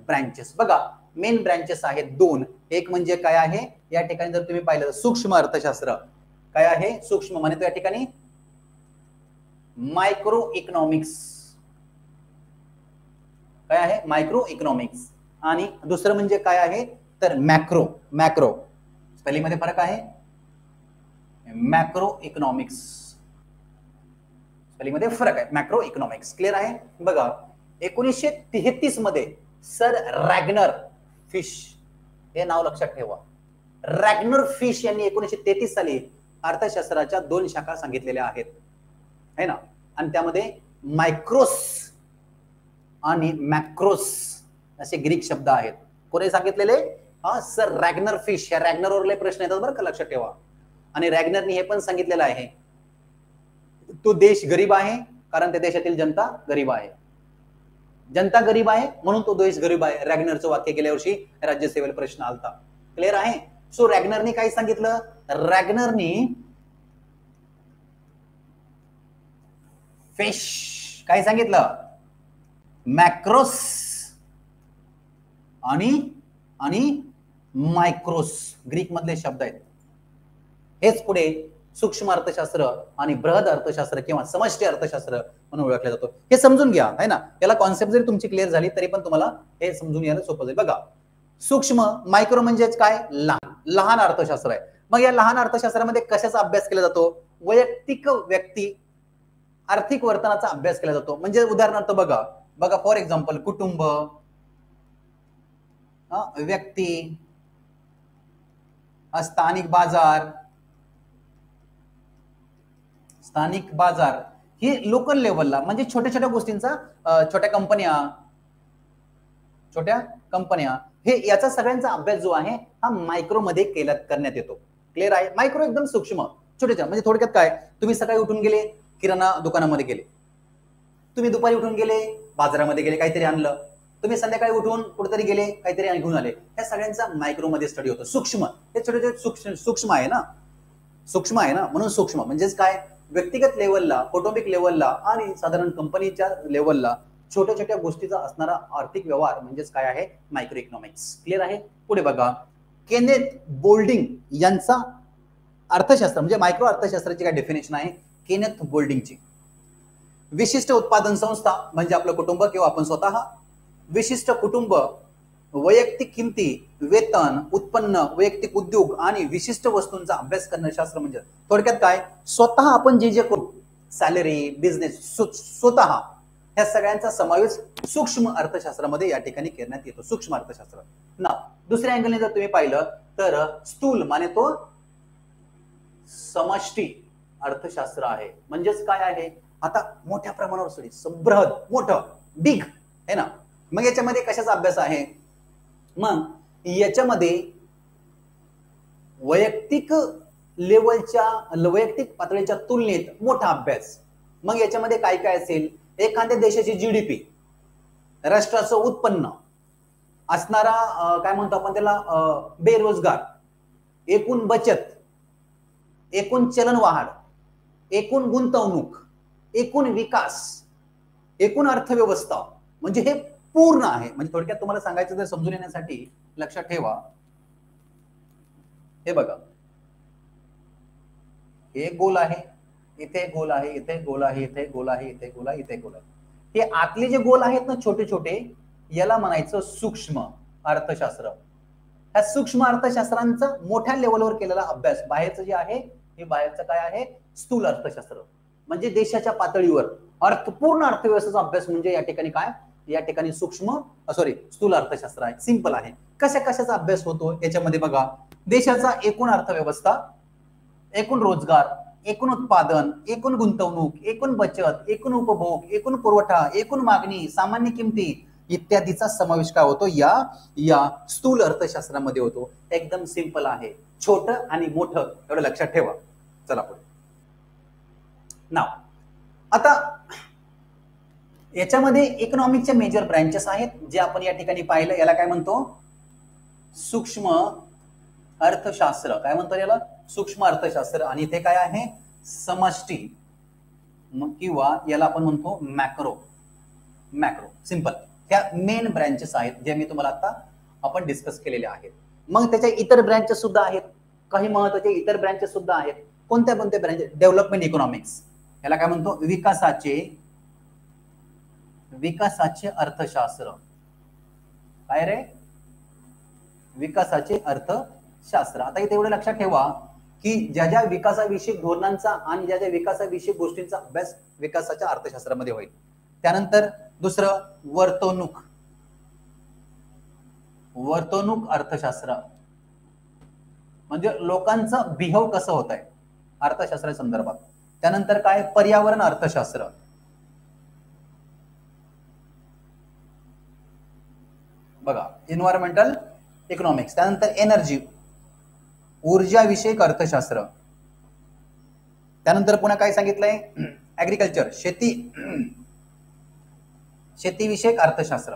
ब्रँचेस बघा, मेन ब्रँचेस आहेत दोन. एक म्हणजे काय आहे या ठिकाणी जर तुम्ही पाहिलं सूक्ष्म अर्थशास्त्र. काय आहे सूक्ष्म? म्हणजे या ठिकाणी मायक्रो इकॉनॉमिक्स. काय आहे? Micro economics. आणि दुसरं म्हणजे काय आहे तर मॅक्रो. स्पेलिंग मध्ये फरक आहे. मॅक्रो इकॉनॉमिक्स स्पेलिंग मध्ये फरक आहे. Macro economics. क्लिअर आहे? बघा, 1933 मध्ये सर रॅग्नर फिश हे नाव लक्षात ठेवा. रॅग्नर फिश यांनी 1933 साली अर्थशास्त्राच्या 2 शाखा सांगितलेल्या आहेत, है ना. आणि त्यामध्ये मायक्रोस आणि मॅक्रोस असे ग्रीक शब्द आहेत. कोणी सांगितलेले? Sir Ragnar Frisch. या रॅग्नरवर लय प्रश्न येतात बरं का, लक्षात ठेवा. आणि रॅग्नरनी हे पण सांगितलेलं आहे, तो देश गरीब आहे कारण त्या देशातील जनता गरीब आहे. जनता गरीब आहे म्हणून तो देश गरीब आहे. रॅग्नरचं वाक्य गेल्या वर्षी राज्यसेवेला प्रश्न आलता. क्लिअर आहे? सो रॅग्नरनी काय सांगितलं? रॅग्नरनी फिश काय सांगितलं? मॅक्रोस आणि मायक्रोस ग्रीक मधले शब्द आहेत. हेच पुढे सूक्ष्म अर्थशास्त्र आणि बृहद अर्थशास्त्र किंवा समष्टी अर्थशास्त्र म्हणून ओळखलं जातो. हे समजून घ्या, है ना. याला कॉन्सेप्ट जरी तुमची क्लिअर झाली तरी पण तुम्हाला हे समजून घ्यायला सोपं जाईल. बघा, सूक्ष्म मायक्रो म्हणजेच काय? लहान अर्थशास्त्र आहे. मग या लहान अर्थशास्त्रामध्ये कशाचा अभ्यास केला जातो? वैयक्तिक व्यक्ती आर्थिक वर्तनाचा अभ्यास केला जातो. म्हणजे उदाहरणार्थ बघा फॉर एक्झाम्पल कुटुंब, व्यक्ती, स्थानिक बाजार हे लोकल लेवलला म्हणजे छोट्या गोष्टींचा, छोट्या कंपन्या हे याचा सगळ्यांचा अभ्यास जो आहे हा मायक्रो मध्ये करण्यात येतो. क्लिअर आहे? मायक्रो एकदम सूक्ष्म छोट्या म्हणजे थोडक्यात काय, तुम्ही सकाळी उठून गेले किराणा दुकानामध्ये गेले, तुम्ही दुपारी उठून गेले बाजारामध्ये गेले काहीतरी आणलं, तुम्ही संध्याकाळी उठून कुठेतरी गेले काहीतरी घेऊन आले. या सगळ्यांचा मायक्रो मध्ये स्टडी होतो. सूक्ष्म हे छोटे सूक्ष्म आहे ना, म्हणून सूक्ष्म म्हणजेच काय? व्यक्तिगत लेवलला, कौटुंबिक लेवलला आणि साधारण कंपनीच्या लेवलला छोट्या गोष्टीचा असणारा आर्थिक व्यवहार म्हणजेच काय आहे? Micro economics. क्लिअर आहे? पुढे बघा, केनेथ बोल्डिंग यांचा अर्थशास्त्र म्हणजे मायक्रो अर्थशास्त्राची काय डेफिनेशन आहे केनेथ गोल्डिंगची. विशिष्ट उत्पादन संस्था म्हणजे आपलं कुटुंब किंवा आपण स्वतः, विशिष्ट कुटुंब, वैयक्तिक किमती, वेतन, उत्पन्न, वैयक्तिक उद्योग आणि विशिष्ट वस्तूंचा अभ्यास करणारे शास्त्र. म्हणजे थोडक्यात काय, स्वतः आपण जे जे करू, सॅलरी, बिझनेस, स्वतः ह्या सगळ्यांचा समावेश सूक्ष्म अर्थशास्त्रामध्ये या ठिकाणी करण्यात येतो. सूक्ष्म अर्थशास्त्र. ना दुसऱ्या अँगलने जर तुम्ही पाहिलं तर स्थूल माने तो समष्टी अर्थशास्त्र आहे. म्हणजेच काय आहे, आता मोठ्या प्रमाणावर सगळी बृहद, मोठं, बिग है ना. मग याच्यामध्ये कशाचा अभ्यास आहे, मग याच्यामध्ये वैयक्तिक लेवलच्या, वैयक्तिक पातळीच्या तुलनेत मोठा अभ्यास. मग याच्यामध्ये काय काय असेल, एखाद्या देशाची जीडीपी, राष्ट्राचं उत्पन्न, असणारा काय म्हणतो आपण त्याला बेरोजगार, एकूण बचत, एकूण चलनवाढ, एकूण गुंतवणूक, एकूण विकास, एकूण अर्थव्यवस्था, म्हणजे हे पूर्ण आहे. म्हणजे थोडक्यात तुम्हाला सांगायचं जर समजून येण्यासाठी लक्षात ठेवा, हे बघा, हे गोल आहे, इथे गोल आहे, इथे गोल आहे, इथे गोल आहे, इथे गोल आहे, इथे गोल आहे. हे आतले जे गोल आहेत ना छोटे छोटे, याला म्हणायचं सूक्ष्म अर्थशास्त्र. ह्या सूक्ष्म अर्थशास्त्रांचा मोठ्या लेवलवर केलेला अभ्यास. बाहेरचं जे आहे हे बाहेरचं काय आहे, स्थूल अर्थशास्त्र. म्हणजे देशाच्या पातळीवर पूर्ण अर्थव्यवस्थेचा अभ्यास म्हणजे या ठिकाणी काय, या ठिकाणी स्थूल अर्थशास्त्र आहे. सिंपल आहे. कशा कशाचा अभ्यास होतो याच्यामध्ये बघा, देशाचा एकूण अर्थव्यवस्था, एकूण रोजगार, एकूण उत्पादन, एकूण गुंतवणूक, एकूण बचत, एकूण उपभोग, एकूण पुरवठा, एकूण मागणी, सामान्य किमती इत्यादीचा समावेश काय होतो या स्थूल अर्थशास्त्रामध्ये होतो. एकदम सिंपल आहे. छोटं आणि मोठं एवढं लक्षात ठेवा. चला पुढे. नाव आता याच्यामध्ये इकॉनॉमिकच्या मेजर ब्रँचेस आहेत जे आपण या ठिकाणी पाहिलं. याला काय म्हणतो, सूक्ष्म अर्थशास्त्र. काय म्हणतो याला, सूक्ष्म अर्थशास्त्र. आणि इथे काय आहे, समष्टी किंवा याला आपण म्हणतो मॅक्रो. सिंपल. त्या मेन ब्रँचेस आहेत जे मी तुम्हाला आता आपण डिस्कस केलेले आहेत. मग त्याच्या इतर ब्रँचेस सुद्धा आहेत, काही महत्वाचे इतर ब्रँचेस सुद्धा आहेत. कोणत्या कोणत्या ब्रँचेस, डेव्हलपमेंट इकॉनॉमिक्स, याला काय म्हणतो, विकासाचे अर्थशास्त्र. काय रे, विकासाचे अर्थशास्त्र. आता इथे एवढं लक्षात ठेवा की ज्या ज्या विकासाविषयक धोरणांचा आणि ज्या ज्या विकासाविषयक गोष्टींचा अभ्यास विकासाच्या अर्थशास्त्रामध्ये होईल. त्यानंतर दुसरं वर्तणूक अर्थशास्त्र, म्हणजे लोकांचं बिहेव कसं होत आहे अर्थशास्त्रा संदर्भात. त्यानंतर काय, पर्यावरण अर्थशास्त्र. बघा, एन्व्हायरमेंटल इकॉनॉमिक्स. त्यानंतर एनर्जी, ऊर्जा विषयक अर्थशास्त्र. त्यानंतर पुन्हा काय सांगितलंय, ऍग्रिकल्चर, शेतीविषयक अर्थशास्त्र.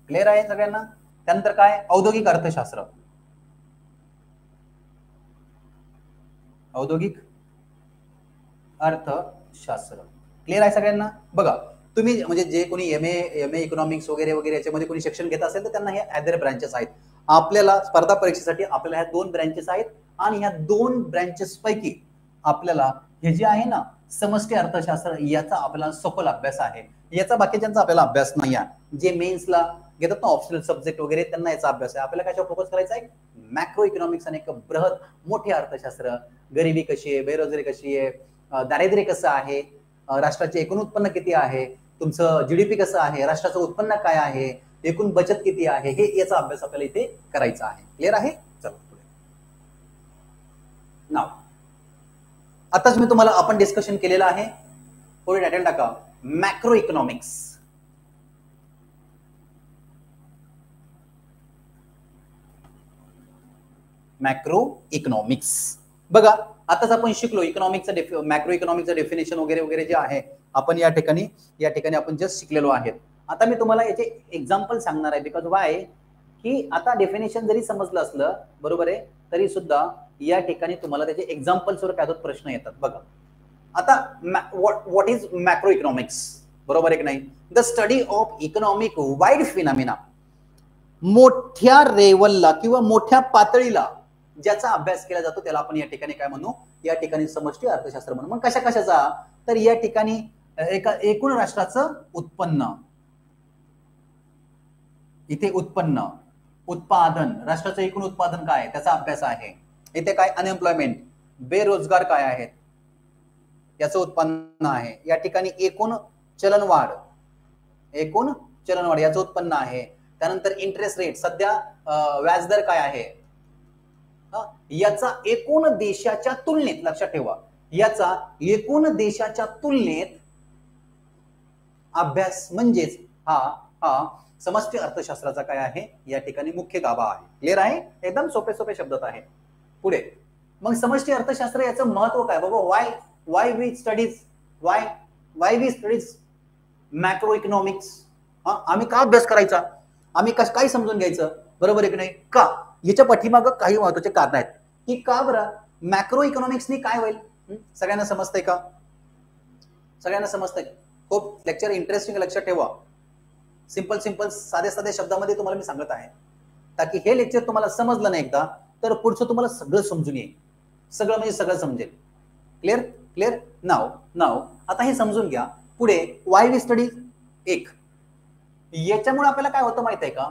क्लिअर आहे सगळ्यांना. त्यानंतर काय, औद्योगिक अर्थशास्त्र. क्लिअर आहे सगळ्यांना. बघा, तुम्ही म्हणजे जे कोणी एम ए इकॉनॉमिक्स वगैरे वगैरे याच्यामध्ये कोणी शिक्षण घेत असेल तर त्यांना हे अदर ब्रँचेस आहेत. आपल्याला स्पर्धा परीक्षेसाठी आपल्याला ह्या 2 ब्रँचेस आहेत आणि ह्या 2 ब्रँचेस पैकी आपल्याला हे जे आहे ना समष्टी अर्थशास्त्र, याचा आपल्याला सखोल अभ्यास आहे. याचा बाकीच्यांचा आपल्याला अभ्यास नाही आहे. जे मेन्सला घेतात ना ऑप्शनल सब्जेक्ट वगैरे, त्यांना याचा अभ्यास आहे. आपल्याला कशावर फोकस करायचा आहे, मॅक्रो इकॉनॉमिक्स आणि एक बृहत मोठे अर्थशास्त्र. गरिबी कशी आहे, बेरोजगारी कशी आहे, दारिद्र्य कसं आहे, राष्ट्राचे एकूण उत्पन्न किती आहे, तुमचं जीडीपी कसं आहे, राष्ट्राचं उत्पन्न काय आहे, एकूण बचत किती आहे, हे याचा अभ्यास आपल्याला इथे करायचा आहे. क्लिअर आहे. चला पुढे. नाव आताच मी तुम्हाला आपण डिस्कशन केलेलं आहे, पुढे टायटल टाका, मॅक्रो इकॉनॉमिक्स. Macro economics. बघा, आताच आपण शिकलो इकॉनॉमिक्सचं मॅक्रो इकॉनॉमिक्सचं डेफिनेशन वगैरे वगैरे जे आहे आपण या ठिकाणी आपण जस्ट शिकलेलो आहेत. आता मी तुम्हाला याचे एक्झाम्पल सांगणार आहे. बिकॉज वाय, की आता डेफिनेशन जरी समजलं असलं बरोबर आहे तरी सुद्धा या ठिकाणी तुम्हाला त्याचे एक्झाम्पल्सवर काय होत प्रश्न येतात. बघा, आता व्हॉट इज मॅक्रो इकॉनॉमिक्स, बरोबर आहे की नाही. The study of economic wide phenomena, मोठ्या लेवलला किंवा मोठ्या पातळीला ज्याचा अभ्यास केला जातो त्याला आपण या ठिकाणी काय म्हणू, या ठिकाणी समष्टी अर्थशास्त्र म्हणू. मग कशा कशाचा, तर या ठिकाणी एकूण राष्ट्राचं उत्पन्न, इथे उत्पन्न, उत्पादन, राष्ट्राचं एकूण उत्पादन काय आहे त्याचा अभ्यास आहे. इथे काय अनएम्प्लॉयमेंट, बेरोजगार काय आहेत याचं उत्पन्न आहे. या ठिकाणी एकूण चलनवाढ, एकूण चलनवाढ याचं उत्पन्न आहे. त्यानंतर इंटरेस्ट रेट, सध्या व्याजदर काय आहे याचा एकूण देशाच्या तुलनेत, लक्षात ठेवा, याचा एकूण देशाच्या तुलनेत अभ्यास म्हणजेच हा समष्टी अर्थशास्त्राचा काय आहे या ठिकाणी मुख्य गाभा आहे. क्लिअर आहे, एकदम सोपे सोपे शब्दात आहे. पुढे मग समष्टी अर्थशास्त्र याचं महत्व काय बाबा, why we studies macro economics. आम्ही का अभ्यास करायचा, आम्ही काय समजून घ्यायचं, बरोबर आहे की नाही, का याच्या पाठीमागं काही महत्वाचे कारण आहेत की का बरं मॅक्रो इकॉनॉमिक्सनी काय होईल. सगळ्यांना समजतंय का, सगळ्यांना समजतंय. खूप लेक्चर इंटरेस्टिंग, लक्षात ठेवा. सिंपल साध्या साध्या शब्दामध्ये तुम्हाला मी सांगत आहे, ताकी हे लेक्चर तुम्हाला समजलं नाही एकदा तर पुढचं तुम्हाला सगळं समजून येईल, सगळं म्हणजे सगळं समजेल. क्लिअर. नाव आता हे समजून घ्या. पुढे वाय वी स्टडी एक, याच्यामुळे आपल्याला काय होतं माहित आहे का,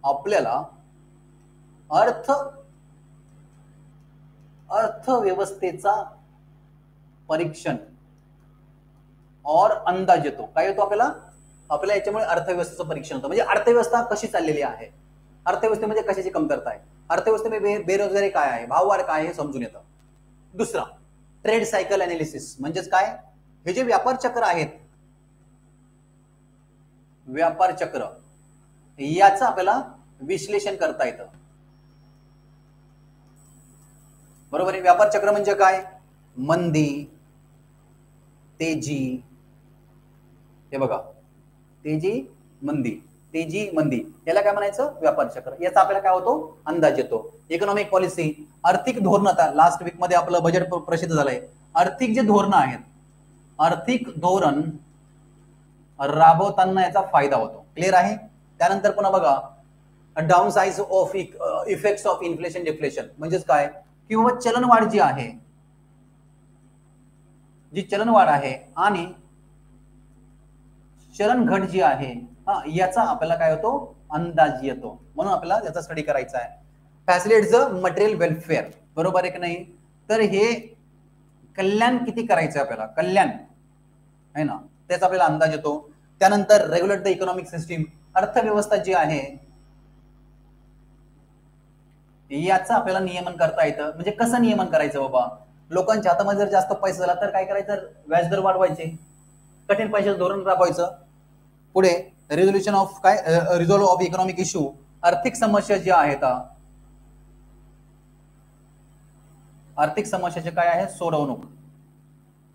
आपल्याला अर्थव्यवस्थेचा परीक्षण और अंदाज येतो. काय येतो आपल्याला याच्यामुळे अर्थव्यवस्थेचं परीक्षण होतं. म्हणजे अर्थव्यवस्था कशी चाललेली आहे, अर्थव्यवस्थेमध्ये कशाची कमतरता आहे, अर्थव्यवस्थेमध्ये बेरोजगारी काय आहे, भाववाढ काय आहे समजून येतं. दुसरा ट्रेड सायकल अनालिसिस, म्हणजेच काय, हे जे व्यापार चक्र आहेत, व्यापार चक्र याचं आपल्याला विश्लेषण करता येतं. बरोबर आहे. व्यापार चक्र म्हणजे काय, मंदी, तेजी, हे बघा तेजी मंदी याला काय म्हणायचं, व्यापार चक्र. याचा आपल्याला काय होतो, अंदाज येतो. इकॉनॉमिक पॉलिसी, आर्थिक धोरण. आता लास्ट वीक मध्ये आपलं बजेट प्रसिद्ध झालंय. आर्थिक जे धोरण आहेत, आर्थिक धोरण राबवताना याचा फायदा होतो. क्लिअर आहे. त्यानंतर पुन्हा बघा down size of effects of inflation deflation, म्हणजेच काय, किंवा चलनवाढ जी आहे, जी चलनवाढ आहे आणि चलन घट जी आहे याचा आपल्याला काय होतो, अंदाज येतो. म्हणून आपल्याला याचा स्टडी करायचा आहे. फॅसिलिटीज मटेरियल वेलफेअर, बरोबर आहे की नाही. तर हे कल्याण किती करायचं आपल्याला, कल्याण आहे ना, त्याचा आपल्याला अंदाज येतो. त्यानंतर रेग्युलेट द इकॉनॉमिक सिस्टीम, अर्थव्यवस्था जी आहे याचं आपल्याला नियमन करता येतं. म्हणजे कसं नियमन करायचं बाबा, लोकांच्या हातामध्ये जर जास्त पैसा झाला तर काय करायचं, व्याजदर वाढवायचे, कठीण पैशाचं धोरण राबवायचं. पुढे resolution of resolve of economic issue, आर्थिक समस्या ज्या आहेत, आर्थिक समस्याचे काय आहे, सोडवणूक,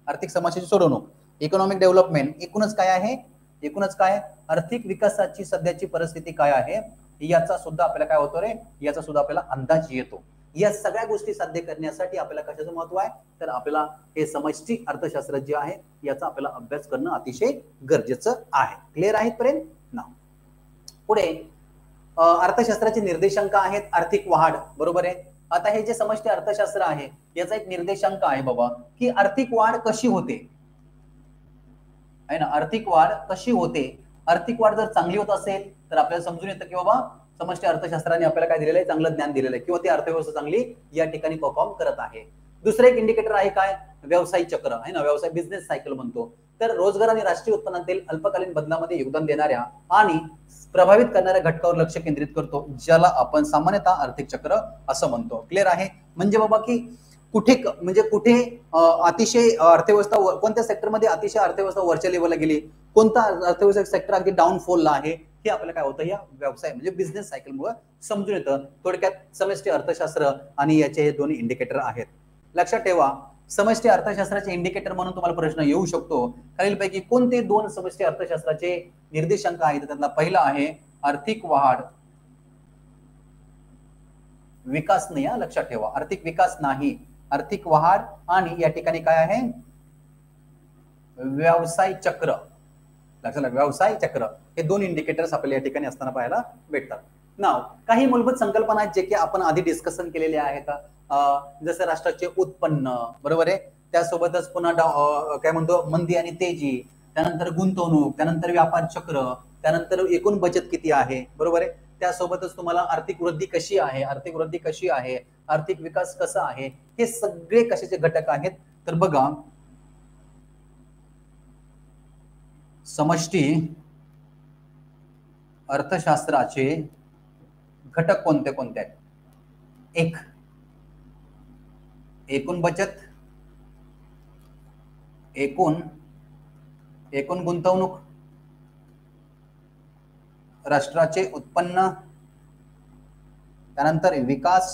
आर्थिक समस्याची सोडवणूक. इकॉनॉमिक डेव्हलपमेंट, एकूणच काय, आर्थिक विकासाची सध्याची परिस्थिती काय आहे याचा सुद्धा आपल्याला काय होतो रे, याचा सुद्धा आपल्याला अंदाज येतो. या सगळ्या गोष्टी साध्य करण्यासाठी आपल्याला कशाचं महत्व आहे, तर आपल्याला हे समष्टी अर्थशास्त्र जे आहे याचा आपल्याला अभ्यास करणं अतिशय गरजेचं आहे. क्लिअर आहे पर्यंत ना. पुढे अर्थशास्त्राचे निर्देशांक आहेत, आर्थिक वाढ, बरोबर आहे. आता हे जे समष्टी अर्थशास्त्र आहे याचा एक निर्देशांक आहे बाबा की आर्थिक वाढ कशी होते, आहे ना, आर्थिक वाढ कशी होते. आर्थिक वाढ जर चांगली होत असेल तर आपल्याला समजून येतं की बाबा समष्टी अर्थशास्त्राने आपल्याला काय दिलेलं आहे, चांगलं ज्ञान दिलेलं आहे किंवा ती अर्थव्यवस्था चांगली या ठिकाणी परफॉर्म करत आहे. दुसरं एक इंडिकेटर आहे काय, व्यवसायिक चक्र आहे ना, व्यवसाय बिझनेस सायकल म्हणतो. तर रोजगार आणि राष्ट्रीय उत्पन्नातील अल्पकालीन बदलामध्ये योगदान देणाऱ्या आणि प्रभावित करणाऱ्या घटकावर लक्ष केंद्रित करतो, ज्याला आपण सामान्यतः आर्थिक चक्र असं म्हणतो. क्लिअर आहे. म्हणजे बाबा की कुठे अतिशय अर्थव्यवस्था, कोणत्या सेक्टरमध्ये अतिशय अर्थव्यवस्था वरच्या लेवलला गेली, कोणता अर्थव्यवस्था सेक्टर अगदी डाऊनफॉलला आहे, हे आपल्याला काय होतं या व्यवसाय म्हणजे बिझनेस सायकलमुळे समजून येतं. थोडक्यात समष्टी अर्थशास्त्र आणि याचे हे दोन्ही इंडिकेटर आहेत. लक्षात ठेवा, समष्टी अर्थशास्त्राचे इंडिकेटर म्हणून तुम्हाला प्रश्न येऊ शकतो, खालीलपैकी कोणते दोन समष्टी अर्थशास्त्राचे निर्देशांक आहेत. त्यातला पहिला आहे आर्थिक वाढ, विकास नाही, लक्षात ठेवा, आर्थिक विकास नाही, आर्थिक वाढ. आणि या ठिकाणी काय आहे, व्यवसाय चक्र. लक्षात, व्यवसाय चक्र. हे दोन इंडिकेटर्स आपल्याला या ठिकाणी असताना पाहायला भेटतात. नाव काही मूलभूत संकल्पना आहेत जे की आपण आधी डिस्कशन केलेले आहेत, जसं राष्ट्राचे उत्पन्न, बरोबर आहे, त्यासोबतच पुन्हा काय म्हणतो मंदी आणि तेजी, त्यानंतर गुंतवणूक, त्यानंतर व्यापार चक्र, त्यानंतर एकूण बचत किती आहे, बरोबर आहे, त्यासोबतच तुम्हाला आर्थिक वृद्धी कशी आहे, आर्थिक वृद्धी कशी आहे, आर्थिक विकास कसा आहे, हे सगळे कशाचे घटक आहेत. तर बघा, समष्टी अर्थशास्त्राचे घटक कोणते कोणते आहेत? एक, एकूण बचत, एकूण गुंतवणूक, राष्ट्राचे उत्पन्न, त्यानंतर विकास,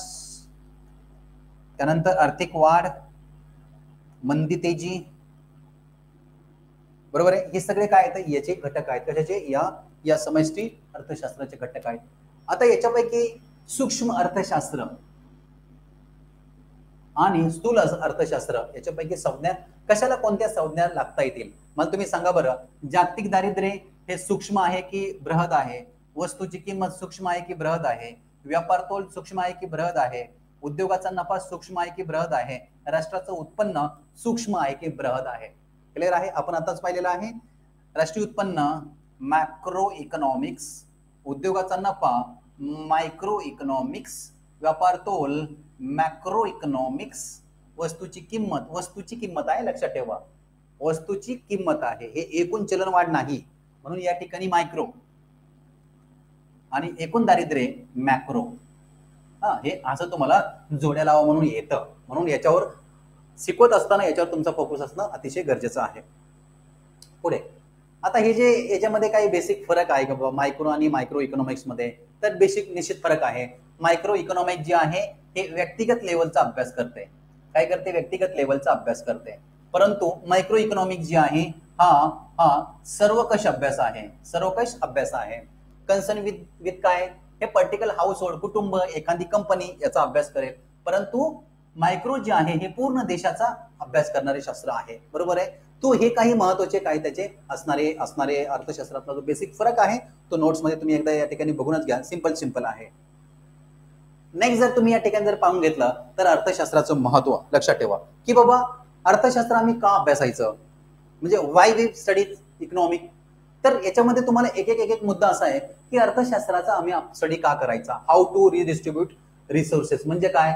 त्यानंतर आर्थिक वाढ, मंदी तेजी, बरोबर आहे. हे सगळे काय आहेत? याचे घटक आहेत. कशाचे? या समष्टी अर्थशास्त्राचे घटक आहेत. आता याच्यापैकी सूक्ष्म अर्थशास्त्र आणि स्थूल अर्थशास्त्र याच्यापैकी संज्ञा कशाला, कोणत्या संज्ञा लागता येतील? मला तुम्ही सांगा बरं. जागतिक दारिद्र्य हे सूक्ष्म आहे की बृहद आहे? वस्तूची किंमत सूक्ष्म आहे की बृहद आहे? व्यापार तोल सूक्ष्म आहे की बृहद आहे? उद्योगाचा नफा सूक्ष्म आहे की बृहद आहे? राष्ट्राचं उत्पन्न सूक्ष्म आहे की बृहद आहे? क्लिअर आहे? आपण आताच पाहिलेलं आहे. राष्ट्रीय उत्पन्न मॅक्रो इकॉनॉमिक्स, उद्योगाचा नफा मायक्रो इकॉनॉमिक्स, व्यापार तोल मॅक्रो इकॉनॉमिक्स, वस्तूची किंमत आहे, लक्षात ठेवा, वस्तूची किंमत आहे, हे एकूण चलनवाढ नाही, म्हणून या ठिकाणी मायक्रो, आणि एकूण दारिद्र्य मॅक्रो. हे असं तुम्हाला जोड्या लावा म्हणून येतं, म्हणून याच्यावर शिकवत असताना याच्यावर तुमचा फोकस असणं अतिशय गरजेचं आहे. पुढे आता हे जे याच्यामध्ये काही बेसिक फरक आहे का मायक्रो आणि मायक्रो इकॉनॉमिक्स मध्ये? तर बेसिक निश्चित फरक आहे. मायक्रो इकॉनॉमिक्स जे आहे हे व्यक्तिगत लेवलचा अभ्यास करते. काय करते? व्यक्तिगत लेवलचा अभ्यास करते. परंतु मायक्रो इकॉनॉमिक्स जे आहे हा सर्वकष अभ्यास आहे, सर्वकष अभ्यास आहे. कन्सर्न विथ काय? हे पर्टिक्युलर हाऊस होल्ड, कुटुंब, एखादी कंपनी याचा अभ्यास करेल. परंतु मायक्रो जे आहे हे पूर्ण देशाचा अभ्यास करणारे शास्त्र आहे, बरोबर आहे. तो हे काही महत्वाचे काय त्याचे असणारे अर्थशास्त्रातला जो बेसिक फरक आहे तो नोट्स मध्ये तुम्ही एकदा या ठिकाणी बघूनच घ्या. सिंपल आहे. नेक्स्ट जर तुम्ही या ठिकाणी जर पाहून घेतलं तर अर्थशास्त्राचं महत्व लक्षात ठेवा की बाबा अर्थशास्त्र आम्ही का अभ्यासायचं, म्हणजे वाय वी स्टडी इकॉनॉमिक. तर याच्यामध्ये तुम्हाला एक मुद्दा असा आहे की अर्थशास्त्राचा आम्ही स्टडी का करायचा. हाऊ टू रिडिस्ट्रीब्यूट रिसोर्सेस, म्हणजे काय?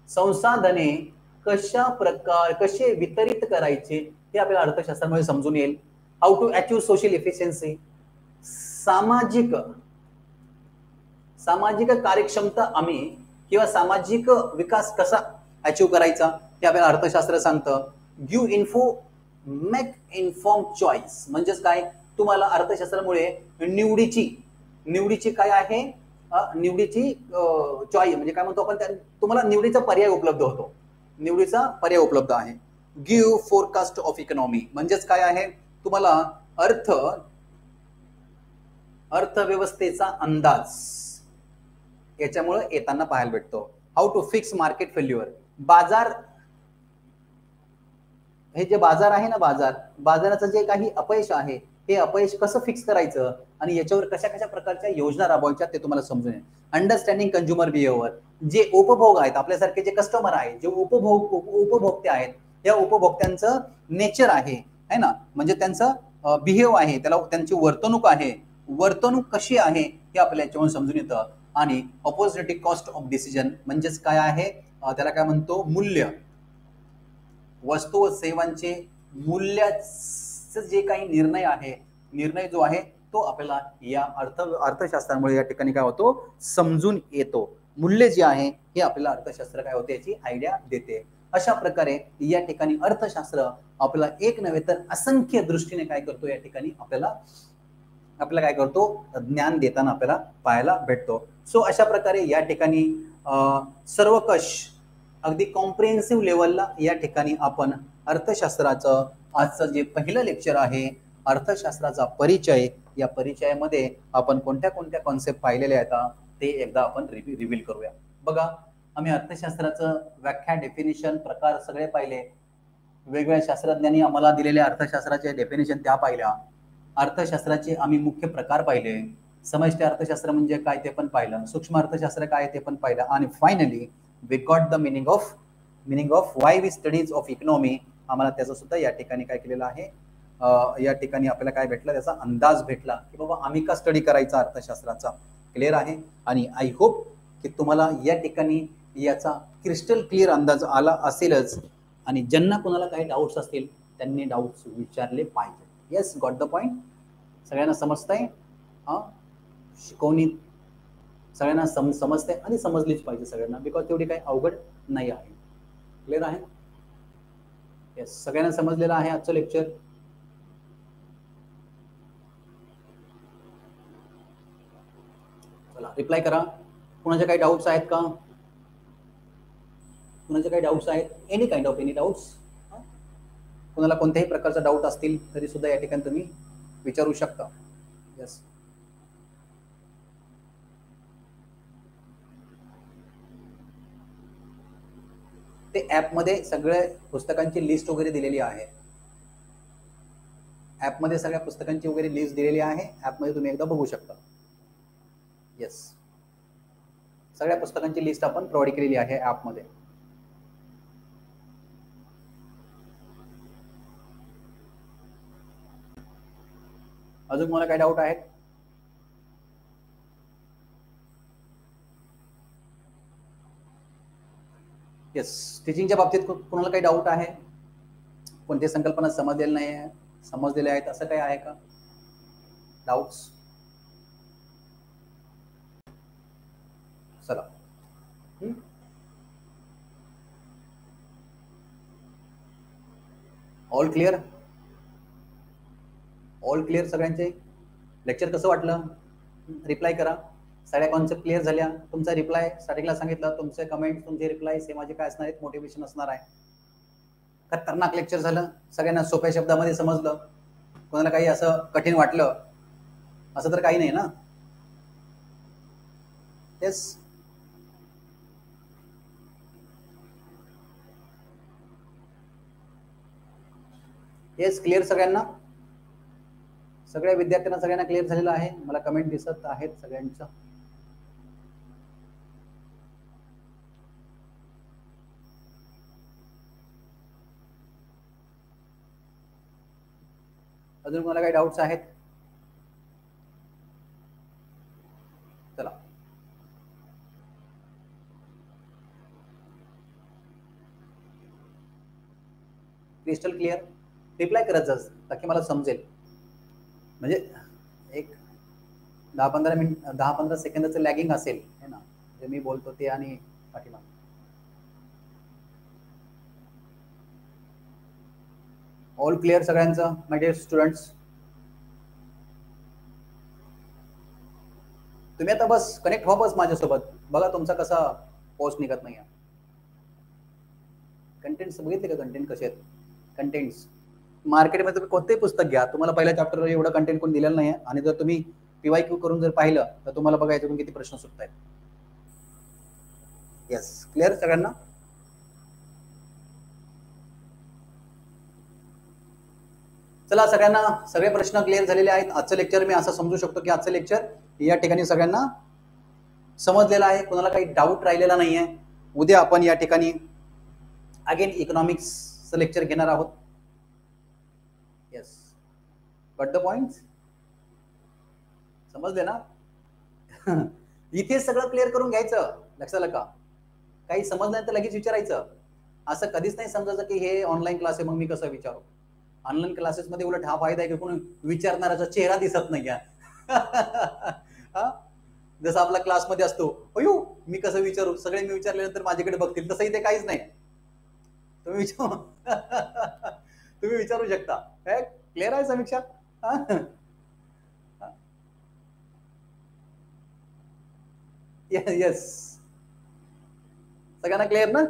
संसाधने कसे वितरित करायचे हे आपल्याला अर्थशास्त्रामध्ये समजून येईल. How to achieve social efficiency, सामाजिक कार्यक्षमता आम्ही किंवा सामाजिक विकास कसा अचीव करायचा हे आपल्याला अर्थशास्त्र सांगतं. Give info make inform choice, म्हणजेच काय? तुम्हाला अर्थशास्त्रामुळे निवडीची काय आहे, निवडीची चॉईस म्हणजे काय म्हणतो आपण, तुम्हाला निवडीचा पर्याय उपलब्ध होतो, निवडीचा पर्याय उपलब्ध आहे. गिव्ह फोरकास्ट ऑफ इकॉनॉमी, म्हणजेच काय आहे? तुम्हाला अर्थव्यवस्थेचा अंदाज याच्यामुळे येताना पाहायला भेटतो. How to fix market failure, हे जे बाजार आहे ना, बाजाराचं जे काही अपयश आहे हे अपयश कसं फिक्स करायचं आणि याच्यावर कशा प्रकारच्या योजना राबवायच्या ते तुम्हाला समजून येईल. अंडरस्टँडिंग कंझ्युमर बिहेवियर, जे उपभोग आहेत आपल्यासारखे जे कस्टमर आहेत, जे उपभोक्ते आहेत, या उपभोक्त्यांचं नेचर आहे ना, म्हणजे त्यांचं बिहेव आहे, त्यांची वर्तणूक आहे, वर्तणूक कशी आहे हे आपल्याला याच्यावरून समजून येतं. आणि ऑपॉर्च्युनिटी कॉस्ट ऑफ डिसिजन, म्हणजेच काय आहे? त्याला काय म्हणतो? मूल्य, वस्तू व सेवांचे मूल्याचे जे काही निर्णय जो आहे तो आपल्याला या अर्थशास्त्रामुळे या ठिकाणी काय होतो? समजून येतो. मूल्य जे आहे हे आपल्याला अर्थशास्त्र काय होते याची आयडिया देते. अशा प्रकारे या ठिकाणी अर्थशास्त्र आपल्याला एक नव्हे तर असंख्य दृष्टीने काय करतो, या ठिकाणी आपल्याला काय करतो? ज्ञान देताना आपल्याला पाहायला भेटतो. सो अशा प्रकारे या ठिकाणी सर्वकष अगदी कॉम्प्रिहेन्सिव्ह लेवलला या ठिकाणी आपण अर्थशास्त्राचं आजचं जे पहिलं लेक्चर आहे अर्थशास्त्राचा परिचय, या परिचयामध्ये आपण कोणत्या कॉन्सेप्ट पाहिलेल्या आहेत ते एकदा आपण रिव्हील करूया. बघा, आम्ही अर्थशास्त्राचं व्याख्या, डेफिनेशन, प्रकार सगळे पाहिले. वेगवेगळ्या शास्त्रज्ञांनी आम्हाला दिलेल्या अर्थशास्त्राचे डेफिनेशन त्या पाहिल्या. अर्थशास्त्राचे आम्ही मुख्य प्रकार पाहिले. समष्टी अर्थशास्त्र म्हणजे काय ते पण पाहिलं, सूक्ष्म अर्थशास्त्र काय ते पण पाहिलं, आणि finally we got the meaning of why we studies of economy. आम्हाला त्याचं सुद्धा या ठिकाणी काय केलेलं आहे, या ठिकाणी आपल्याला काय भेटलं, त्याचा अंदाज भेटला की बाबा आम्ही का स्टडी करायचा अर्थशास्त्राचा. क्लिअर आहे. आणि आय होप की तुम्हाला या ठिकाणी याचा क्रिस्टल क्लिअर अंदाज आला असेलच, आणि ज्यांना कोणाला काही डाऊट्स असतील त्यांनी डाऊट्स विचारले पाहिजे. Yes, got the point. सगळ्यांना समजतंय? हा, शिकवणी सगळ्यांना समजते आणि समजलीच पाहिजे सगळ्यांना, बिकॉज तेवढी काही अवघड नाही आहे. क्लिअर आहे? येस, सगळ्यांना समजलेलं आहे आजचं लेक्चर. चला रिप्लाय करा. कुणाचे काही डाऊट्स आहेत का? कुणाचे काही डाऊट्स आहेत? Any kind of any doubts. कुणाला कोणत्याही प्रकारचा डाऊट असतील तरी सुद्धा या ठिकाणी तुम्ही विचारू शकता. यस, ते ॲपमध्ये सगळ्या पुस्तकांची लिस्ट वगैरे दिलेली आहे. ॲपमध्ये सगळ्या पुस्तकांची वगैरे लिस्ट दिलेली आहे. ॲपमध्ये तुम्ही एकदा बघू शकता. येस, सगळ्या पुस्तकांची लिस्ट आपण प्रोव्हाइड केलेली आहे ॲपमध्ये. अजून मला काय डाऊट आहेत? येस, टीचिंगच्या बाबतीत कोणाला काही डाऊट आहे? कोणती संकल्पना समजलेली नाही आहे, समजलेल्या आहेत असं काही आहे का डाऊट्स? चला, ऑल क्लिअर? ऑल क्लिअर सगळ्यांचे? लेक्चर कसं वाटलं? रिप्लाय करा. सगळ्या कॉन्सेप्ट क्लिअर झाल्या? तुमचा रिप्लाय स्टार्टिंगला सांगितलं, तुमचे कमेंट तुमचे रिप्लाय हे माझे काय असणार आहेत, मोटिवेशन असणार आहे. खतरनाक लेक्चर झालं, सगळ्यांना सोप्या शब्दामध्ये समजलं. कोणाला काही असं कठीण वाटलं असं तर काही नाही ना? येस, येस, क्लिअर सगळ्यांना? सगळ्या विद्यार्थ्यांना सगळ्यांना क्लिअर झालेलं आहे? मला कमेंट दिसत आहेत सगळ्यांचं. अजून मला काही डाऊट्स आहेत? चला, क्रिस्टल क्लिअर? रिप्लाय करत जा ताकी मला समजेल. म्हणजे एक 10-15 सेकंदाचं लॅगिंग असेल है ना, जे मी बोलतो ते आणि पाठीमाग. ऑल क्लिअर सगळ्यांचं माय डिअर स्टुडंट्स? तुम्ही आता बस कनेक्ट व्हा बस माझ्यासोबत. बघा तुमचा कसा पोस्ट निघत नाही. कंटेंट्स बघितले का? कंटेंट कसे आहेत? कंटेंट्स मार्केटमध्ये तुम्ही कोणतेही पुस्तक घ्या, तुम्हाला पहिल्या चॅप्टरवर एवढं कंटेंट कोण दिलेलं नाही आहे, आणि जर तुम्ही PYQ करून जर पाहिलं तर तुम्हाला बघा याच्यातून किती प्रश्न सुटत आहेत. येस, क्लिअर सगळ्यांना? चला, सगळ्यांना सगळे प्रश्न क्लिअर झालेले आहेत. आजचं लेक्चर मी असं समजू शकतो की आजचं लेक्चर या ठिकाणी सगळ्यांना समजलेलं आहे. कोणाला काही डाऊट राहिलेला नाही आहे. उद्या आपण या ठिकाणी अगेन इकॉनॉमिक्सचं लेक्चर घेणार आहोत. Yes, got the points? समजले ना? इथे सगळं क्लिअर करून घ्यायचं. लक्षात आलं का? काही समज नाही तर लगेच विचारायचं. असं कधीच नाही समजायचं की हे ऑनलाईन क्लास आहे मग मी कसं विचारू. ऑनलाईन क्लासेस मध्ये उलट हा फायदा आहे की कोणी विचारणाऱ्याचा चेहरा दिसत नाही. जसं आपला क्लासमध्ये असतो, अयो मी कसं विचारू, सगळे मी विचारल्यानंतर माझ्याकडे बघतील, तसं इथे काहीच नाही. तुम्ही तुम्ही विचारू शकता. क्लिअर आहे समीक्षा? येस, सगळ्यांना क्लिअर ना?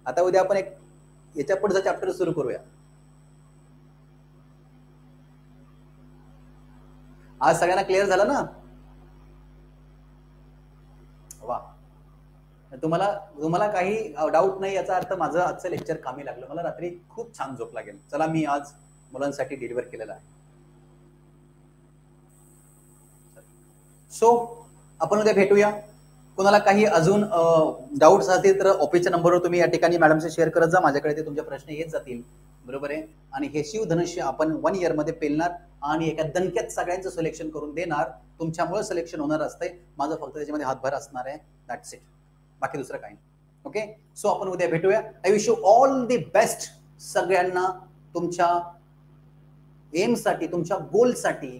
आता उद्या आपण एक याच्या पुढचा चॅप्टर सुरू करूया. आज सगळ्यांना क्लिअर झालं ना? वा, तुम्हाला काही डाऊट नाही याचा अर्थ माझं आजचं लेक्चर कामी लागलं. मला रात्री खूप छान झोप लागेल. चला, मी आज मुलांसाठी डिलिव्हर केलेला आहे. सो आपण उद्या भेटूया. कोणाला काही अजून डाऊट्स असतील तर ऑफिसच्या नंबरवर तुम्ही या ठिकाणी मॅडमशी शेअर करत जा, माझ्याकडे ते तुमचे प्रश्न येत जातील. बरोबर आहे. आणि हे शिवधनुष्य आपण 1 इयर मध्ये पेलणार आणि एका दणक्यात सगळ्यांचं सिलेक्शन करून देणार. तुमच्यामुळे सिलेक्शन होणार असतंय, माझं फक्त त्याच्यामध्ये हातभार असणार आहे. दॅट्स इट, बाकी दुसरं काही नाही. ओके, सो आपण उद्या भेटूया. I wish you all the best सगळ्यांना. तुमच्या एमसाठी, तुमच्या गोलसाठी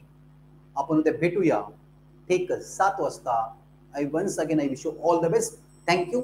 आपण उद्या भेटूया ठीक 7 वाजता. I once again I wish you all the best. Thank you.